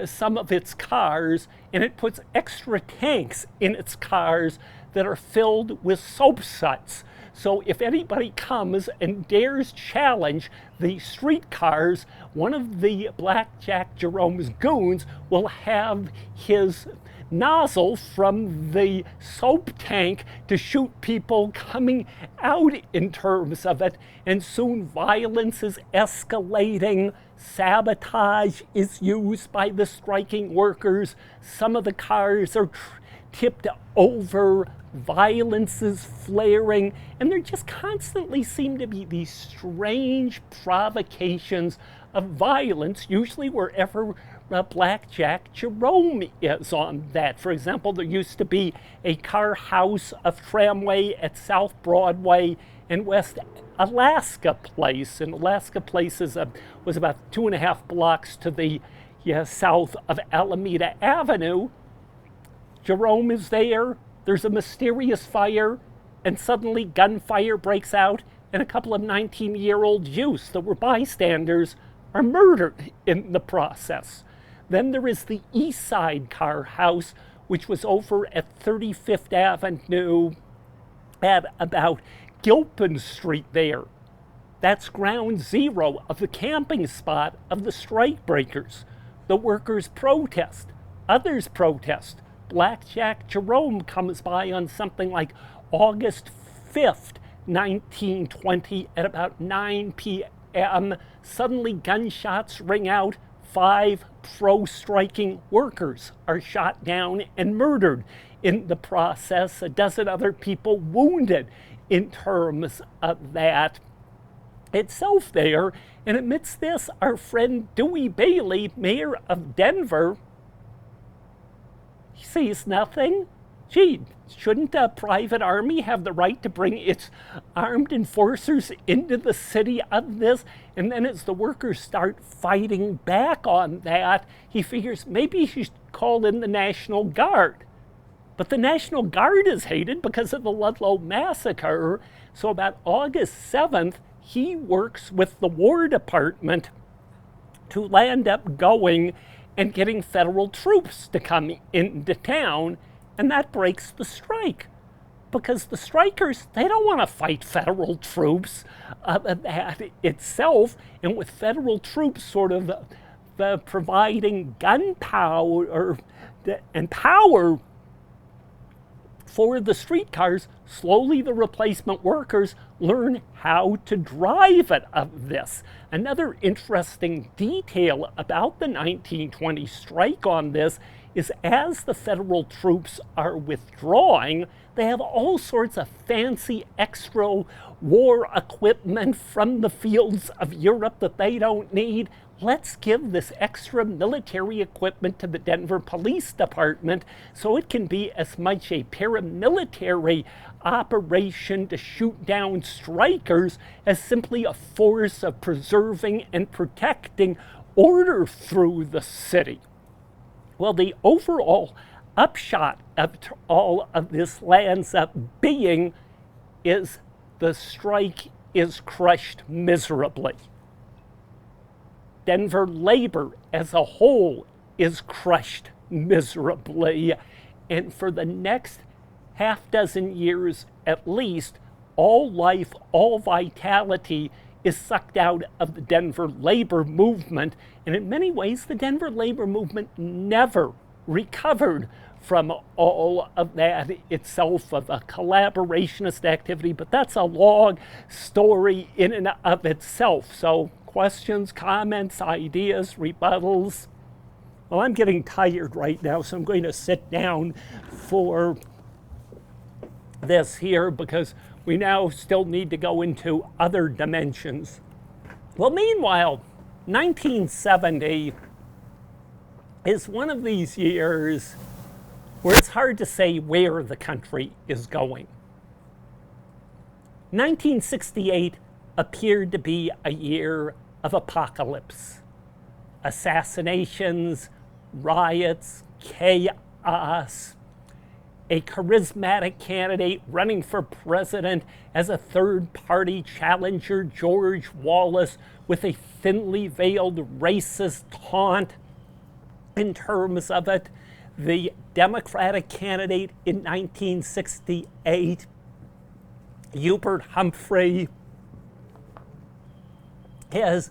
some of its cars, and it puts extra tanks in its cars that are filled with soap suds. So if anybody comes and dares challenge the streetcars, one of the Blackjack Jerome's goons will have his nozzle from the soap tank to shoot people coming out in terms of it, and soon violence is escalating. Sabotage is used by the striking workers. Some of the cars are tipped over. Violence is flaring, and there just constantly seem to be these strange provocations of violence, usually wherever Blackjack Jerome is on that. For example, there used to be a car house of Tramway at South Broadway and West Alaska Place. And Alaska Place was about 2.5 blocks to the south of Alameda Avenue. Jerome is there. There's a mysterious fire, and suddenly gunfire breaks out, and a couple of 19-year-old youths that were bystanders are murdered in the process. Then there is the East Side car house, which was over at 35th Avenue at about Gilpin Street there. That's ground zero of the camping spot of the strikebreakers. The workers protest. Others protest. Blackjack Jerome comes by on something like August 5th, 1920 at about 9 p.m. Suddenly gunshots ring out. 5 pro-striking workers are shot down and murdered in the process. A dozen other people wounded in terms of that itself there. And amidst this, our friend Dewey Bailey, mayor of Denver, he sees nothing. Gee, shouldn't a private army have the right to bring its armed enforcers into the city of this? And then as the workers start fighting back on that, he figures maybe he should call in the National Guard. But the National Guard is hated because of the Ludlow massacre. So about August 7th, he works with the War Department to land up going and getting federal troops to come into town, and that breaks the strike. Because the strikers, they don't want to fight federal troops that itself, and with federal troops sort of providing gunpowder and power for the streetcars, slowly the replacement workers learn how to drive it of this. Another interesting detail about the 1920 strike on this is as the federal troops are withdrawing, they have all sorts of fancy extra war equipment from the fields of Europe that they don't need. Let's give this extra military equipment to the Denver Police Department so it can be as much a paramilitary operation to shoot down strikers as simply a force of preserving and protecting order through the city. Well, the overall upshot of all of this lands up being is the strike is crushed miserably. Denver labor as a whole is crushed miserably. And for the next half dozen years at least, all life, all vitality is sucked out of the Denver labor movement. And in many ways, the Denver labor movement never recovered from all of that itself, of a collaborationist activity. But that's a long story in and of itself. So questions, comments, ideas, rebuttals? Well, I'm getting tired right now, so I'm going to sit down for this here because we now still need to go into other dimensions. Well, meanwhile, 1970 is one of these years where it's hard to say where the country is going. 1968 appeared to be a year of apocalypse. Assassinations, riots, chaos, a charismatic candidate running for president as a third-party challenger, George Wallace, with a thinly veiled racist taunt in terms of it. The Democratic candidate in 1968, Hubert Humphrey, is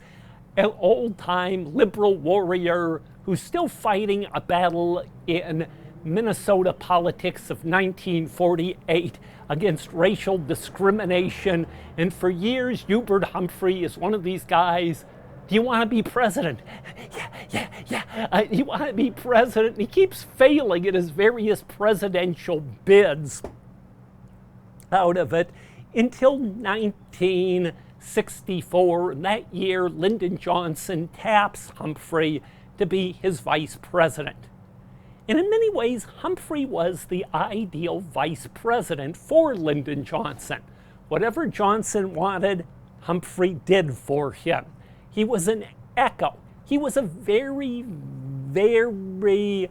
an old-time liberal warrior who's still fighting a battle in Minnesota politics of 1948 against racial discrimination. And for years, Hubert Humphrey is one of these guys. Do you want to be president? Yeah. You want to be president? And he keeps failing at his various presidential bids out of it until 1964. And that year, Lyndon Johnson taps Humphrey to be his vice president. And in many ways, Humphrey was the ideal vice president for Lyndon Johnson. Whatever Johnson wanted, Humphrey did for him. He was an echo. He was a very, very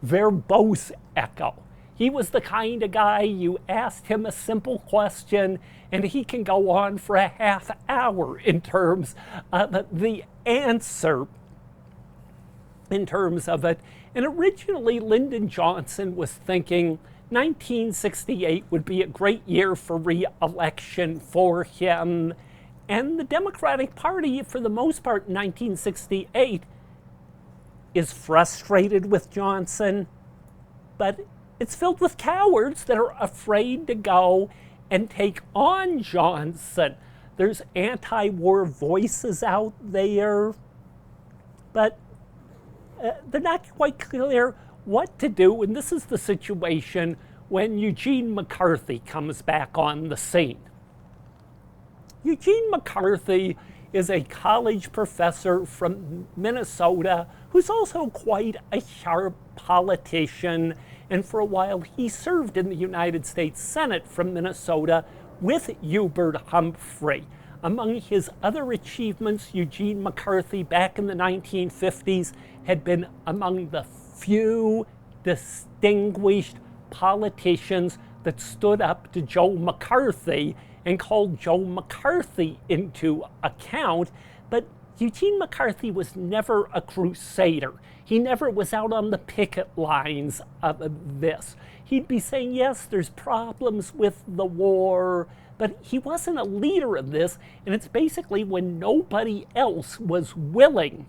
verbose echo. He was the kind of guy you asked him a simple question and he can go on for a half hour in terms of the answer in terms of it. And originally, Lyndon Johnson was thinking 1968 would be a great year for re-election for him. And the Democratic Party, for the most part in 1968, is frustrated with Johnson, but it's filled with cowards that are afraid to go and take on Johnson. There's anti-war voices out there, but they're not quite clear what to do. And this is the situation when Eugene McCarthy comes back on the scene. Eugene McCarthy is a college professor from Minnesota who's also quite a sharp politician. And for a while, he served in the United States Senate from Minnesota with Hubert Humphrey. Among his other achievements, Eugene McCarthy, back in the 1950s, had been among the few distinguished politicians that stood up to Joe McCarthy and called Joe McCarthy into account. But Eugene McCarthy was never a crusader. He never was out on the picket lines of this. He'd be saying, yes, there's problems with the war, but he wasn't a leader of this. And it's basically when nobody else was willing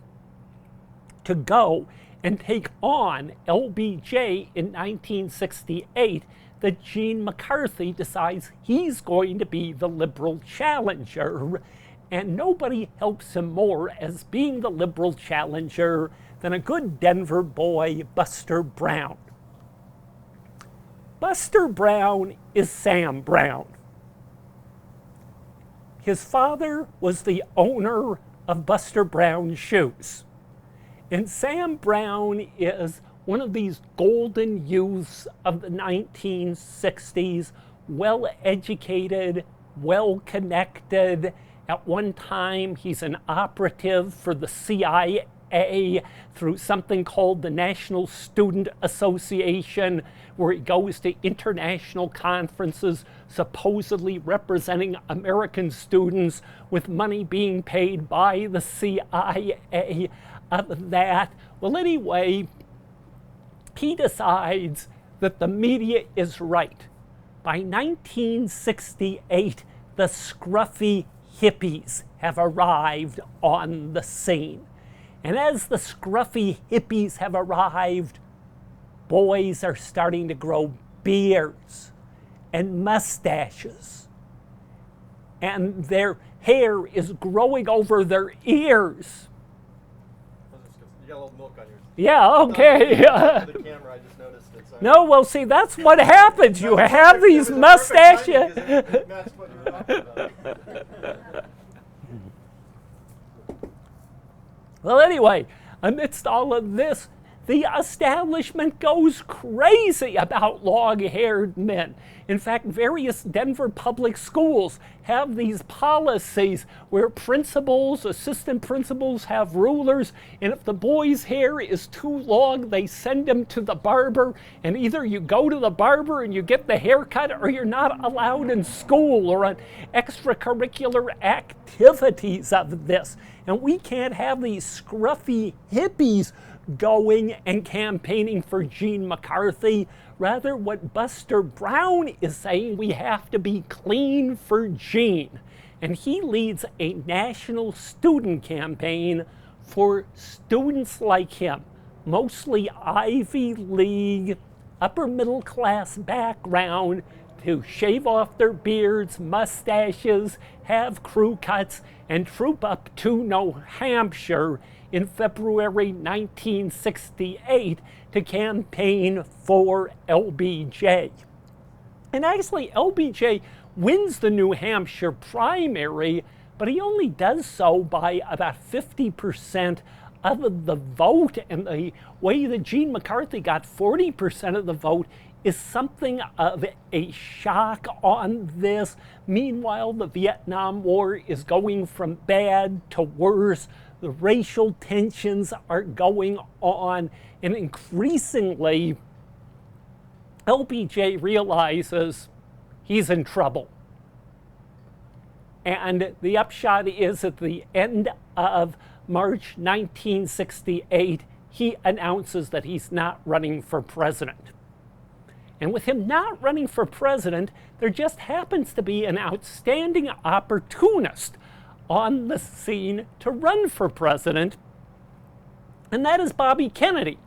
to go and take on LBJ in 1968 that Gene McCarthy decides he's going to be the liberal challenger. And nobody helps him more as being the liberal challenger than a good Denver boy, Buster Brown. Buster Brown is Sam Brown. His father was the owner of Buster Brown Shoes. And Sam Brown is one of these golden youths of the 1960s, well-educated, well-connected. At one time, he's an operative for the CIA through something called the National Student Association, where he goes to international conferences supposedly representing American students with money being paid by the CIA of that. Well, anyway, he decides that the media is right. By 1968, the scruffy hippies have arrived on the scene. And as the scruffy hippies have arrived, boys are starting to grow beards and mustaches. And their hair is growing over their ears. You got a little milk on yours. Yeah, okay. The camera, I just noticed it. Sorry. No, well, see, that's what happens. You have these mustaches. It matched what you were talking about. Well, anyway, amidst all of this, the establishment goes crazy about long-haired men. In fact, various Denver public schools have these policies where principals, assistant principals have rulers, and if the boy's hair is too long, they send him to the barber, and either you go to the barber and you get the haircut, or you're not allowed in school or on extracurricular activities of this. And we can't have these scruffy hippies going and campaigning for Gene McCarthy. Rather, what Buster Brown is saying, we have to be clean for Gene. And he leads a national student campaign for students like him, mostly Ivy League, upper middle class background, to shave off their beards, mustaches, have crew cuts, and troop up to New Hampshire in February 1968 to campaign for LBJ. And actually, LBJ wins the New Hampshire primary, but he only does so by about 50% of the vote. And the way that Gene McCarthy got 40% of the vote is something of a shock on this. Meanwhile, the Vietnam War is going from bad to worse. The racial tensions are going on, and increasingly, LBJ realizes he's in trouble. And the upshot is, at the end of March 1968, he announces that he's not running for president. And with him not running for president, there just happens to be an outstanding opportunist on the scene to run for president, and that is Bobby Kennedy.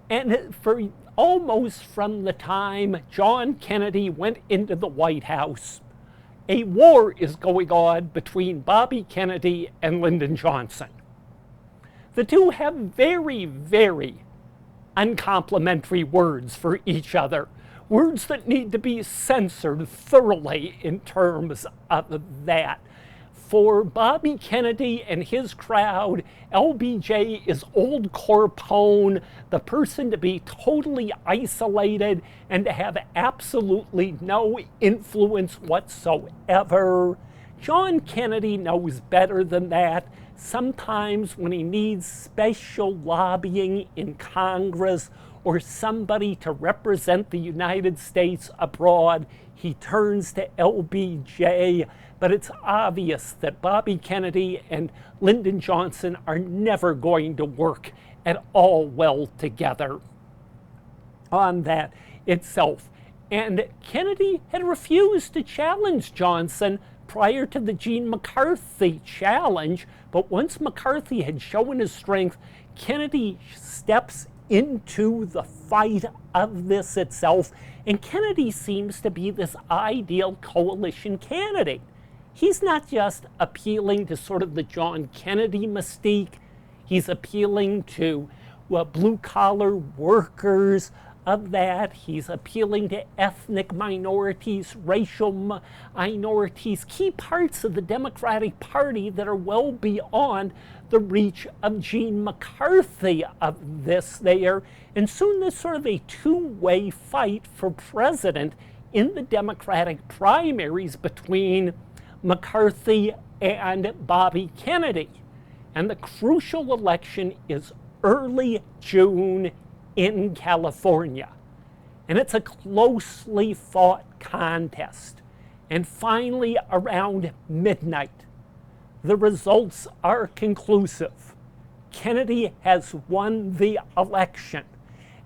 And for almost from the time John Kennedy went into the White House, a war is going on between Bobby Kennedy and Lyndon Johnson. The two have very, very uncomplimentary words for each other, words that need to be censored thoroughly in terms of that. For Bobby Kennedy and his crowd, LBJ is old Corpone, the person to be totally isolated and to have absolutely no influence whatsoever. John Kennedy knows better than that. Sometimes when he needs special lobbying in Congress or somebody to represent the United States abroad, he turns to LBJ. But it's obvious that Bobby Kennedy and Lyndon Johnson are never going to work at all well together on that itself. And Kennedy had refused to challenge Johnson prior to the Gene McCarthy challenge, but once McCarthy had shown his strength, Kennedy steps into the fight of this itself, and Kennedy seems to be this ideal coalition candidate. He's not just appealing to sort of the John Kennedy mystique, he's appealing to blue-collar workers of that. He's appealing to ethnic minorities, racial minorities, key parts of the Democratic Party that are well beyond the reach of Gene McCarthy of this there. And soon there's sort of a two-way fight for president in the Democratic primaries between McCarthy and Bobby Kennedy. And the crucial election is early June in California. And it's a closely fought contest. And finally, around midnight, the results are conclusive. Kennedy has won the election.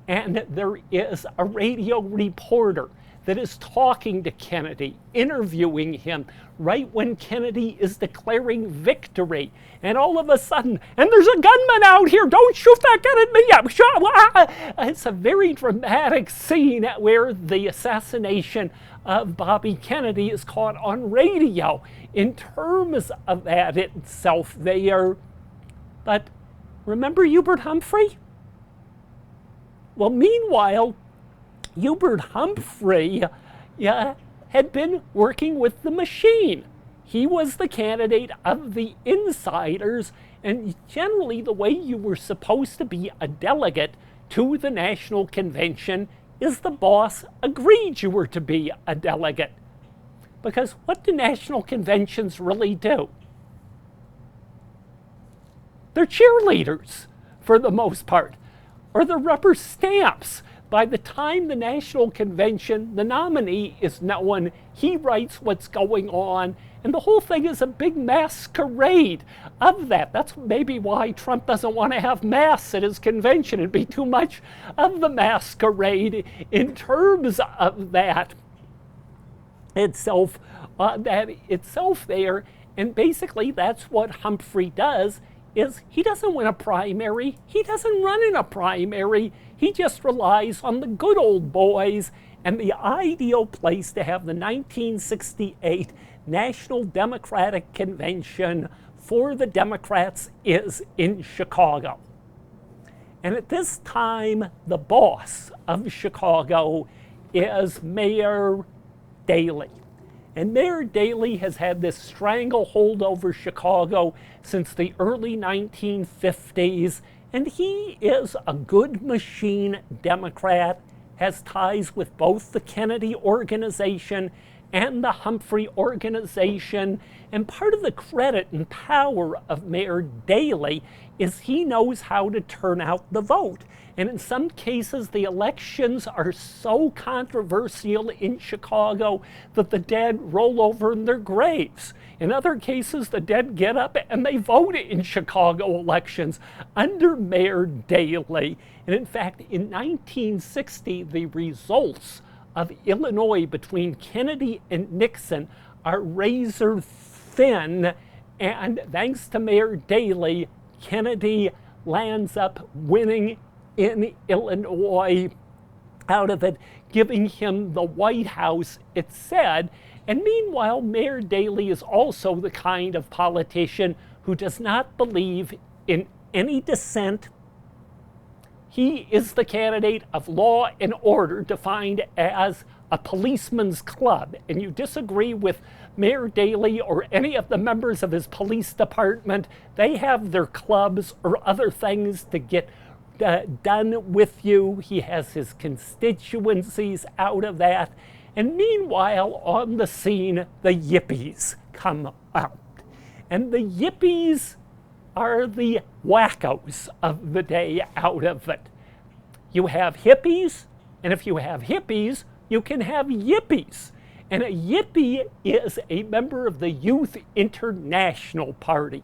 And there is a radio reporter that is talking to Kennedy, interviewing him right when Kennedy is declaring victory. And all of a sudden, and there's a gunman out here, don't shoot that gun at me. It's a very dramatic scene where the assassination of Bobby Kennedy is caught on radio. In terms of that itself there. But remember Hubert Humphrey? Well, meanwhile, Hubert Humphrey had been working with the machine. He was the candidate of the insiders, and generally the way you were supposed to be a delegate to the National Convention is the boss agreed you were to be a delegate. Because what do national conventions really do? They're cheerleaders, for the most part, or the rubber stamps. By the time the National Convention, the nominee is known, he writes what's going on, and the whole thing is a big masquerade of that. That's maybe why Trump doesn't want to have masks at his convention. It'd be too much of the masquerade in terms of that itself, there. And basically that's what Humphrey does, is he doesn't win a primary. He doesn't run in a primary. He just relies on the good old boys. And the ideal place to have the 1968 National Democratic Convention for the Democrats is in Chicago. And at this time, the boss of Chicago is Mayor Daley. And Mayor Daley has had this stranglehold over Chicago since the early 1950s, and he is a good machine Democrat, has ties with both the Kennedy organization and the Humphrey organization. And part of the credit and power of Mayor Daley is he knows how to turn out the vote. And in some cases, the elections are so controversial in Chicago that the dead roll over in their graves. In other cases, the dead get up and they vote in Chicago elections under Mayor Daley. And in fact, in 1960, the results of Illinois between Kennedy and Nixon are razor thin. And thanks to Mayor Daley, Kennedy lands up winning in Illinois out of it, giving him the White House, it said. And meanwhile, Mayor Daley is also the kind of politician who does not believe in any dissent. He is the candidate of law and order, defined as a policeman's club. And you disagree with Mayor Daley or any of the members of his police department, they have their clubs or other things to get done with you. He has his constituencies out of that. And meanwhile, on the scene, the yippies come out. And the yippies are the wackos of the day out of it. You have hippies, and if you have hippies, you can have yippies. And a yippie is a member of the Youth International Party.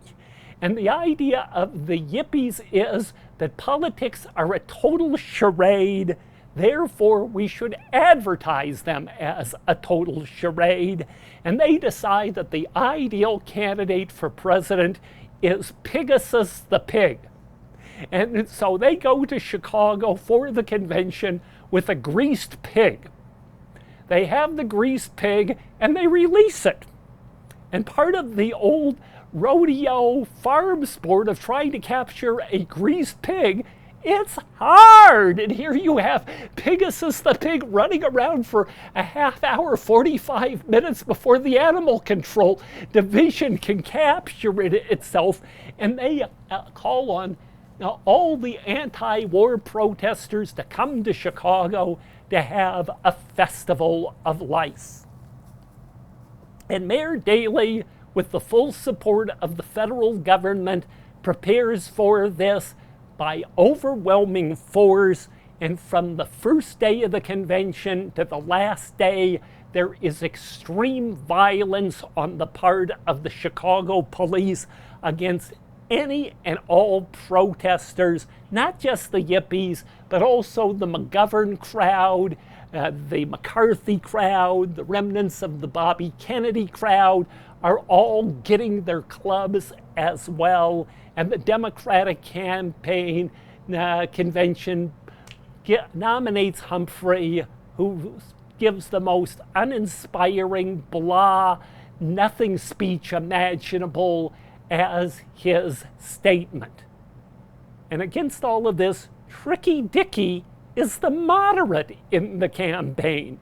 And the idea of the yippies is that politics are a total charade, therefore we should advertise them as a total charade. And they decide that the ideal candidate for president is Pegasus the pig. And so they go to Chicago for the convention with a greased pig. They have the greased pig and they release it. And part of the old rodeo farm sport of trying to capture a greased pig, it's hard. And here you have Pegasus the pig running around for a half hour, 45 minutes before the animal control division can capture it itself. And they call on all the anti-war protesters to come to Chicago to have a festival of life. And Mayor Daley, with the full support of the federal government, prepares for this by overwhelming force. And from the first day of the convention to the last day, there is extreme violence on the part of the Chicago police against any and all protesters, not just the yippies, but also the McGovern crowd, the McCarthy crowd, the remnants of the Bobby Kennedy crowd are all getting their clubs as well. And the Democratic campaign convention nominates Humphrey, who gives the most uninspiring, blah, nothing speech imaginable as his statement. And against all of this, Tricky Dicky is the moderate in the campaign.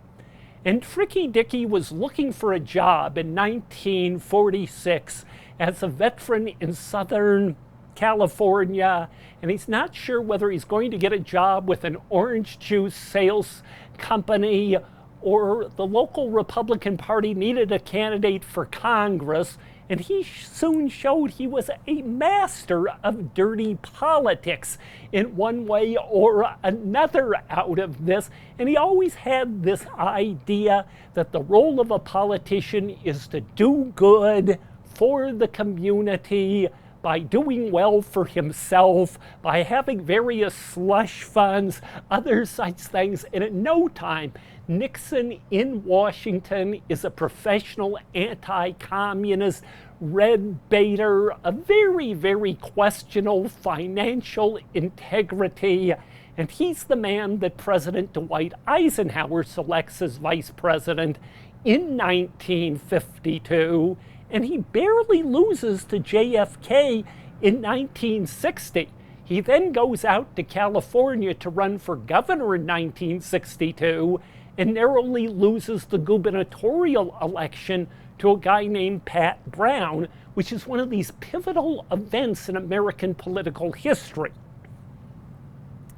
And Tricky Dicky was looking for a job in 1946 as a veteran in Southern California, and he's not sure whether he's going to get a job with an orange juice sales company or the local Republican Party needed a candidate for Congress, and he soon showed he was a master of dirty politics in one way or another out of this. And he always had this idea that the role of a politician is to do good for the community by doing well for himself, by having various slush funds, other such things. And at no time, Nixon in Washington is a professional anti-communist red baiter, a very, very questionable financial integrity. And he's the man that President Dwight Eisenhower selects as vice president in 1952. And he barely loses to JFK in 1960. He then goes out to California to run for governor in 1962 and narrowly loses the gubernatorial election to a guy named Pat Brown, which is one of these pivotal events in American political history.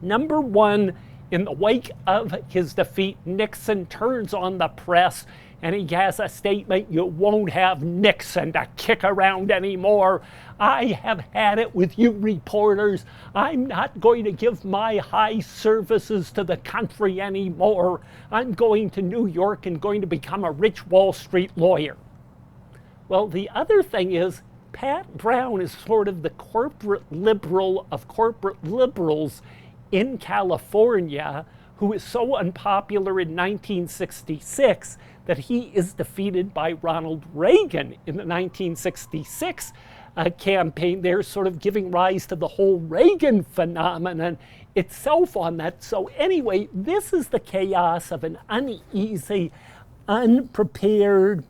Number one, in the wake of his defeat, Nixon turns on the press and he has a statement: "You won't have Nixon to kick around anymore. I have had it with you reporters. I'm not going to give my high services to the country anymore. I'm going to New York and going to become a rich Wall Street lawyer." Well, the other thing is, Pat Brown is sort of the corporate liberal of corporate liberals in California, who is so unpopular in 1966 that he is defeated by Ronald Reagan in the 1966 campaign. They're sort of giving rise to the whole Reagan phenomenon itself on that. So anyway, this is the chaos of an uneasy, unprepared,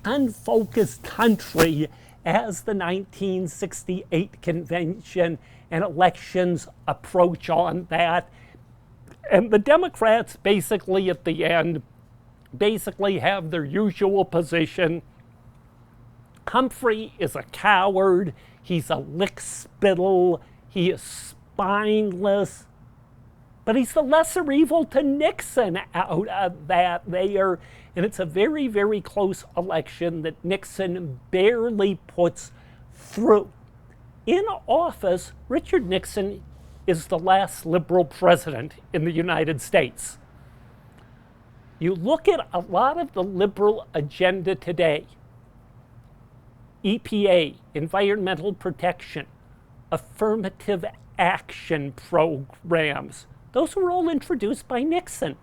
unfocused country as the 1968 convention and elections approach on that. And the Democrats basically at the end have their usual position. Humphrey is a coward, he's a lickspittle, he is spineless, but he's the lesser evil to Nixon out of that there. And it's a very, very close election that Nixon barely puts through. In office, Richard Nixon is the last liberal president in the United States. You look at a lot of the liberal agenda today: EPA, environmental protection, affirmative action programs. Those were all introduced by Nixon.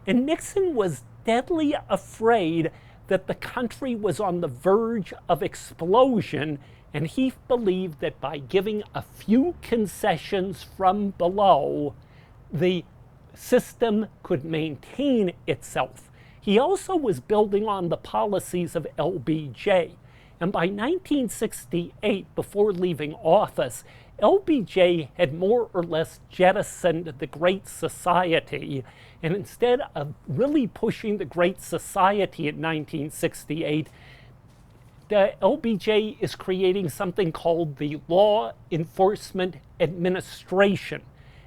And Nixon was deadly afraid that the country was on the verge of explosion, and he believed that by giving a few concessions from below, the system could maintain itself. He also was building on the policies of LBJ. And by 1968, before leaving office, LBJ had more or less jettisoned the Great Society. And instead of really pushing the Great Society in 1968, the LBJ is creating something called the Law Enforcement Administration.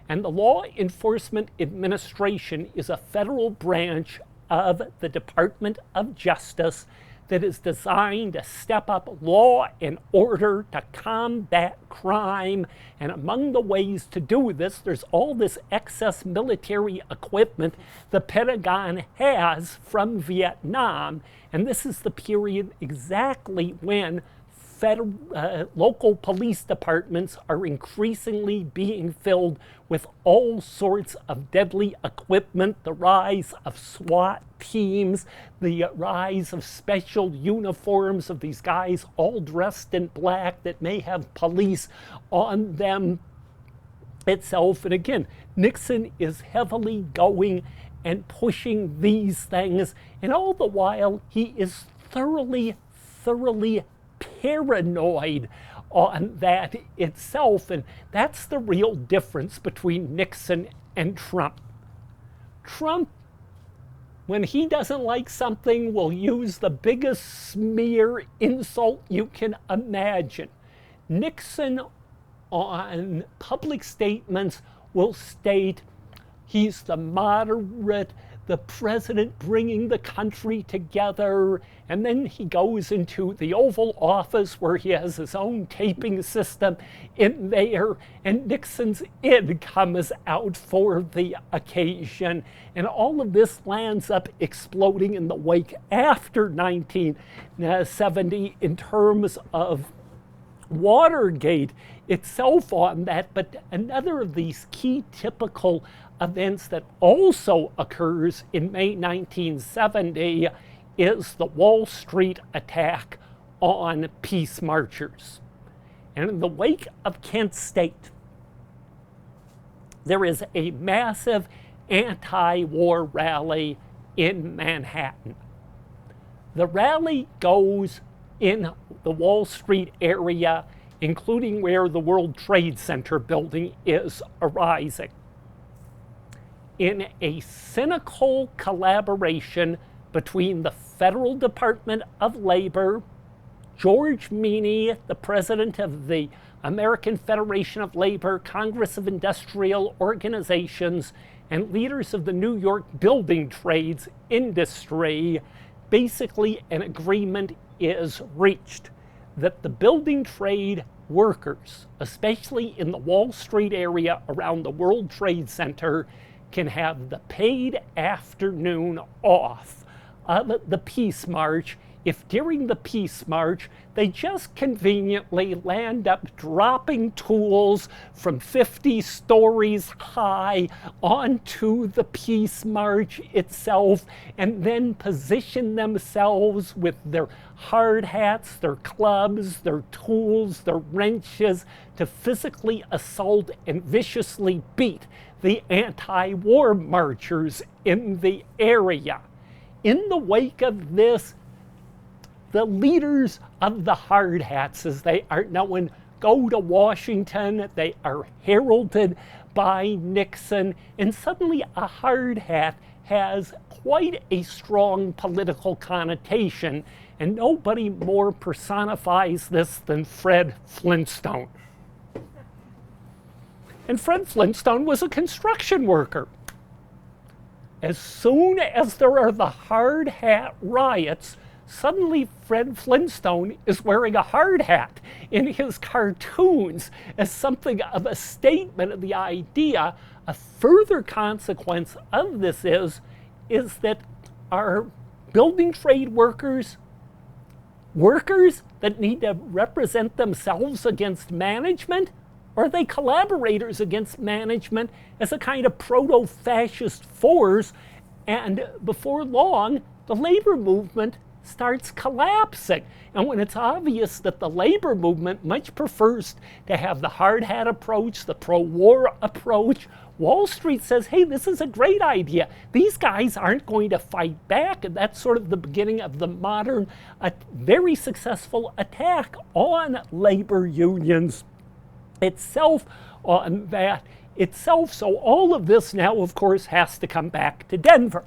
And the Law Enforcement Administration is a federal branch of the Department of Justice that is designed to step up law and order to combat crime. And among the ways to do this, there's all this excess military equipment the Pentagon has from Vietnam. And this is the period exactly when local police departments are increasingly being filled with all sorts of deadly equipment, the rise of SWAT teams, the rise of special uniforms of these guys all dressed in black that may have police on them itself. And again, Nixon is heavily going and pushing these things, and all the while he is thoroughly paranoid on that itself. And that's the real difference between Nixon and Trump. Trump when he doesn't like something, will use the biggest smear insult you can imagine. Nixon, on public statements, will state he's the moderate, the president bringing the country together, and then he goes into the Oval Office where he has his own taping system in there, and Nixon's id comes out for the occasion, and all of this lands up exploding in the wake after 1970 in terms of Watergate itself on that. But another of these key typical events that also occurs in May 1970 is the Wall Street attack on peace marchers. And in the wake of Kent State, there is a massive anti-war rally in Manhattan. The rally goes in the Wall Street area, including where the World Trade Center building is arising, in a cynical collaboration between the Federal Department of Labor, George Meany, the president of the American Federation of Labor, Congress of Industrial Organizations, and leaders of the New York building trades industry. Basically, an agreement is reached that the building trade workers, especially in the Wall Street area around the World Trade Center, can have the paid afternoon off of the Peace March if during the Peace March they just conveniently land up dropping tools from 50 stories high onto the Peace March itself, and then position themselves with their hard hats, their clubs, their tools, their wrenches to physically assault and viciously beat the anti-war marchers in the area. In the wake of this, the leaders of the hard hats, as they are known, go to Washington. They are heralded by Nixon, and suddenly a hard hat has quite a strong political connotation, and nobody more personifies this than Fred Flintstone. And Fred Flintstone was a construction worker. As soon as there are the hard hat riots, suddenly Fred Flintstone is wearing a hard hat in his cartoons as something of a statement of the idea. A further consequence of this is that our building trade workers that need to represent themselves against management, or are they collaborators against management as a kind of proto-fascist force? And before long, the labor movement starts collapsing. And when it's obvious that the labor movement much prefers to have the hard hat approach, the pro-war approach, Wall Street says, hey, this is a great idea. These guys aren't going to fight back. And that's sort of the beginning of the modern, very successful attack on labor unions itself, on that itself. So all of this now, of course, has to come back to Denver.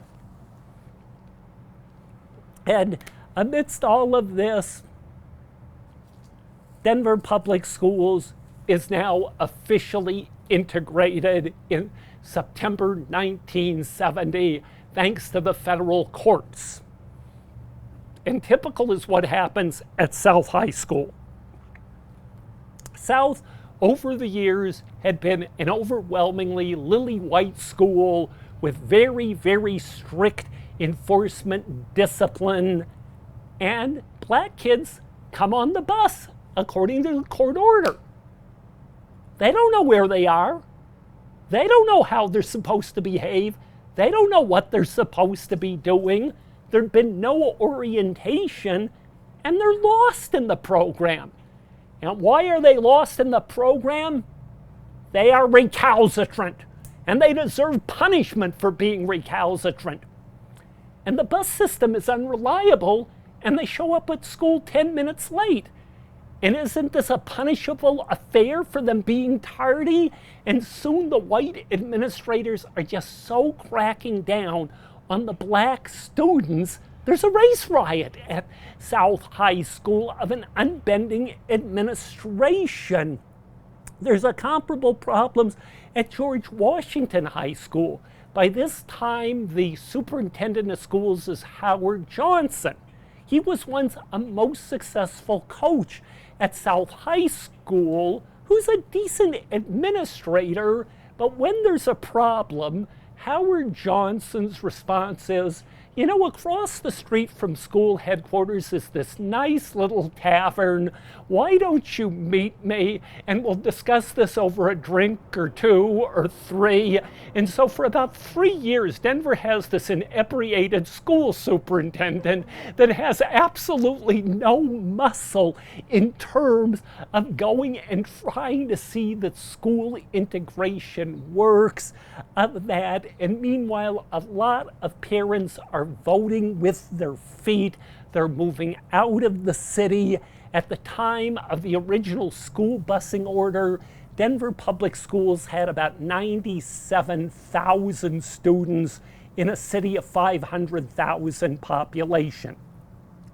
And amidst all of this, Denver Public Schools is now officially integrated in September 1970, thanks to the federal courts. And typical is what happens at South High School. South, over the years, had been an overwhelmingly lily-white school with very, very strict enforcement discipline, and black kids come on the bus according to the court order. They don't know where they are. They don't know how they're supposed to behave. They don't know what they're supposed to be doing. There's been no orientation, and they're lost in the program. And why are they lost in the program? They are recalcitrant, and they deserve punishment for being recalcitrant. And the bus system is unreliable, and they show up at school 10 minutes late. And isn't this a punishable affair for them being tardy? And soon the white administrators are just so cracking down on the black students, there's a race riot at South High School of an unbending administration. There's a comparable problems at George Washington High School. By this time, the superintendent of schools is Howard Johnson. He was once a most successful coach at South High School, who's a decent administrator, but when there's a problem, Howard Johnson's response is, you know, across the street from school headquarters is this nice little tavern. Why don't you meet me and we'll discuss this over a drink or two or three. And so for about 3 years, Denver has this inebriated school superintendent that has absolutely no muscle in terms of going and trying to see that school integration works of that. And meanwhile, a lot of parents are voting with their feet. They're moving out of the city. At the time of the original school busing order, Denver Public Schools had about 97,000 students in a city of 500,000 population.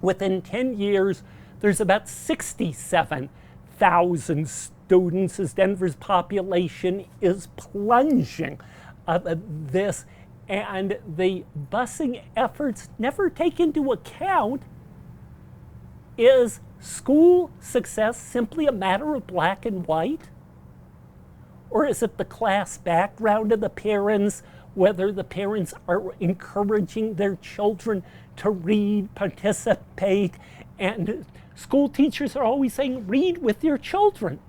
Within 10 years, there's about 67,000 students as Denver's population is plunging. This and the busing efforts never take into account, is school success simply a matter of black and white? Or is it the class background of the parents, whether the parents are encouraging their children to read, participate, and school teachers are always saying, read with your children.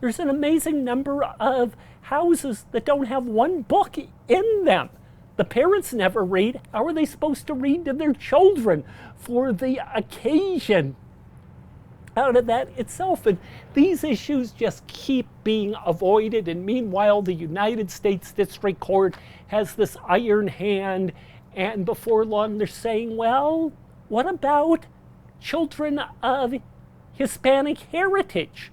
There's an amazing number of houses that don't have one book in them. The parents never read. How are they supposed to read to their children for the occasion out of that itself? And these issues just keep being avoided. And meanwhile, the United States District Court has this iron hand. And before long, they're saying, well, what about children of Hispanic heritage?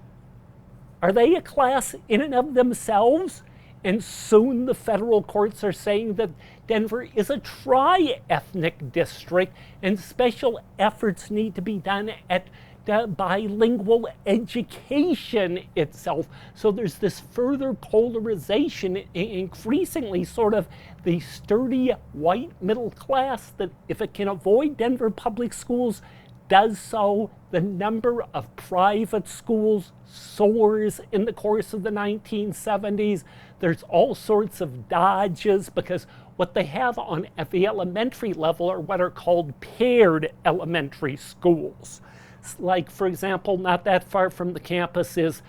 Are they a class in and of themselves? And soon the federal courts are saying that Denver is a tri-ethnic district and special efforts need to be done at bilingual education itself. So there's this further polarization, increasingly sort of the sturdy white middle class that if it can avoid Denver public schools, does so. The number of private schools soars in the course of the 1970s. There's all sorts of dodges because what they have on at the elementary level are what are called paired elementary schools. Like, for example, not that far from the campus is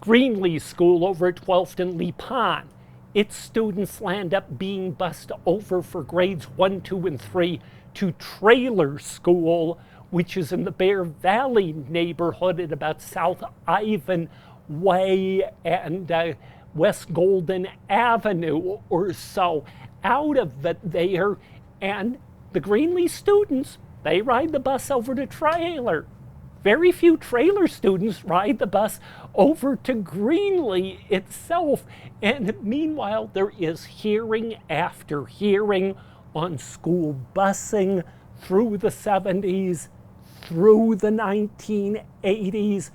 Greenlee School over at 12th and Lee Pond. Its students land up being bused over for grades 1, 2, and 3 to Trailer School, which is in the Bear Valley neighborhood at about South Ivan Way and West Golden Avenue or so. Out of it there, and the Greenlee students, they ride the bus over to Trailer. Very few Trailer students ride the bus over to Greenlee itself. And meanwhile, there is hearing after hearing on school busing through the 70s, through the 1980s.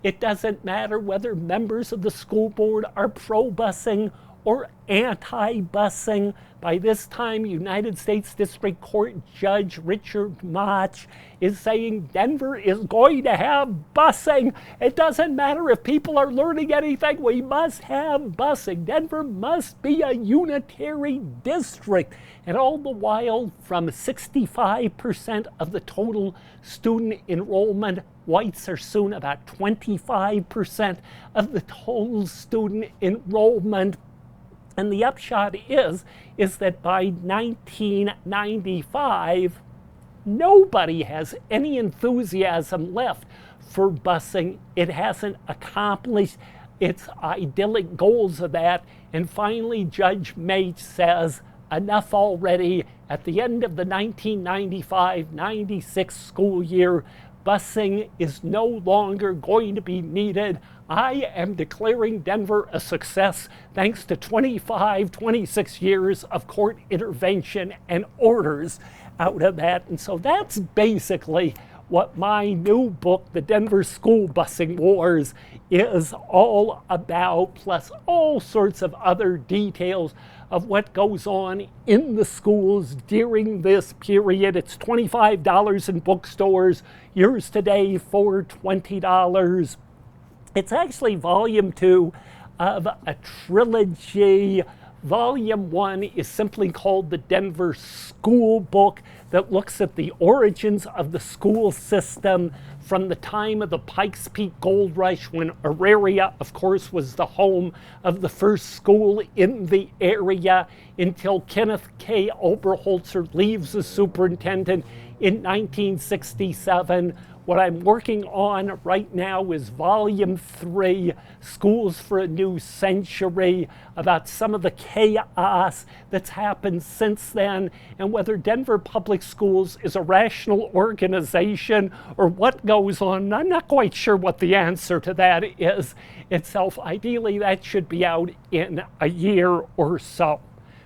It doesn't matter whether members of the school board are pro-busing or anti-busing. By this time, United States District Court Judge Richard Mach is saying Denver is going to have busing. It doesn't matter if people are learning anything, we must have busing. Denver must be a unitary district. And all the while, from 65% of the total student enrollment, whites are soon about 25% of the total student enrollment. And the upshot is that by 1995, nobody has any enthusiasm left for busing. It hasn't accomplished its idyllic goals of that. And finally, Judge Mach says, enough already. At the end of the 1995-96 school year, busing is no longer going to be needed. I am declaring Denver a success thanks to 26 years of court intervention and orders out of that. And so that's basically what my new book, The Denver School Busing Wars, is all about, plus all sorts of other details of what goes on in the schools during this period. It's $25 in bookstores, yours today for $20. It's actually volume 2 of a trilogy. Volume 1 is simply called the Denver School Book, that looks at the origins of the school system from the time of the Pikes Peak Gold Rush, when Auraria, of course, was the home of the first school in the area, until Kenneth K. Oberholzer leaves as superintendent in 1967. What I'm working on right now is Volume 3, Schools for a New Century, about some of the chaos that's happened since then, and whether Denver Public Schools is a rational organization or what goes on. I'm not quite sure what the answer to that is itself. Ideally, that should be out in a year or so.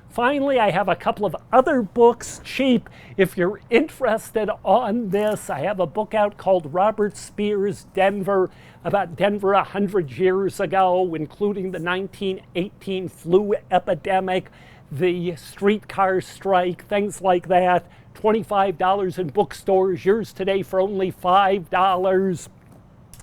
Finally, I have a couple of other books, cheap. If you're interested on this, I have a book out called Robert Spears' Denver, about Denver 100 years ago, including the 1918 flu epidemic, the streetcar strike, things like that. $25 in bookstores, yours today for only $5.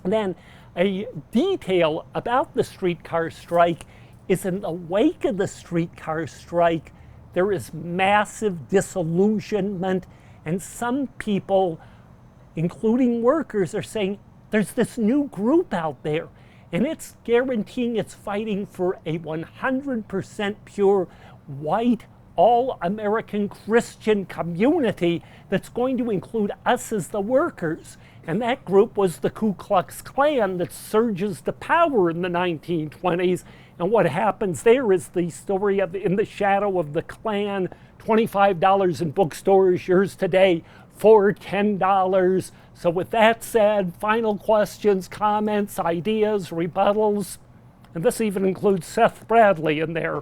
And then a detail about the streetcar strike is in the wake of the streetcar strike, there is massive disillusionment, and some people, including workers, are saying there's this new group out there, and it's guaranteeing it's fighting for a 100% pure white, all-American Christian community that's going to include us as the workers. And that group was the Ku Klux Klan that surges to power in the 1920s. And what happens there is the story of In the Shadow of the Klan, $25 in bookstores, yours today for $10. So with that said, final questions, comments, ideas, rebuttals, and this even includes Seth Bradley in there.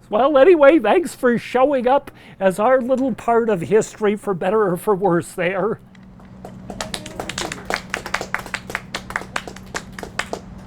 Well, anyway, thanks for showing up as our little part of history, for better or for worse there.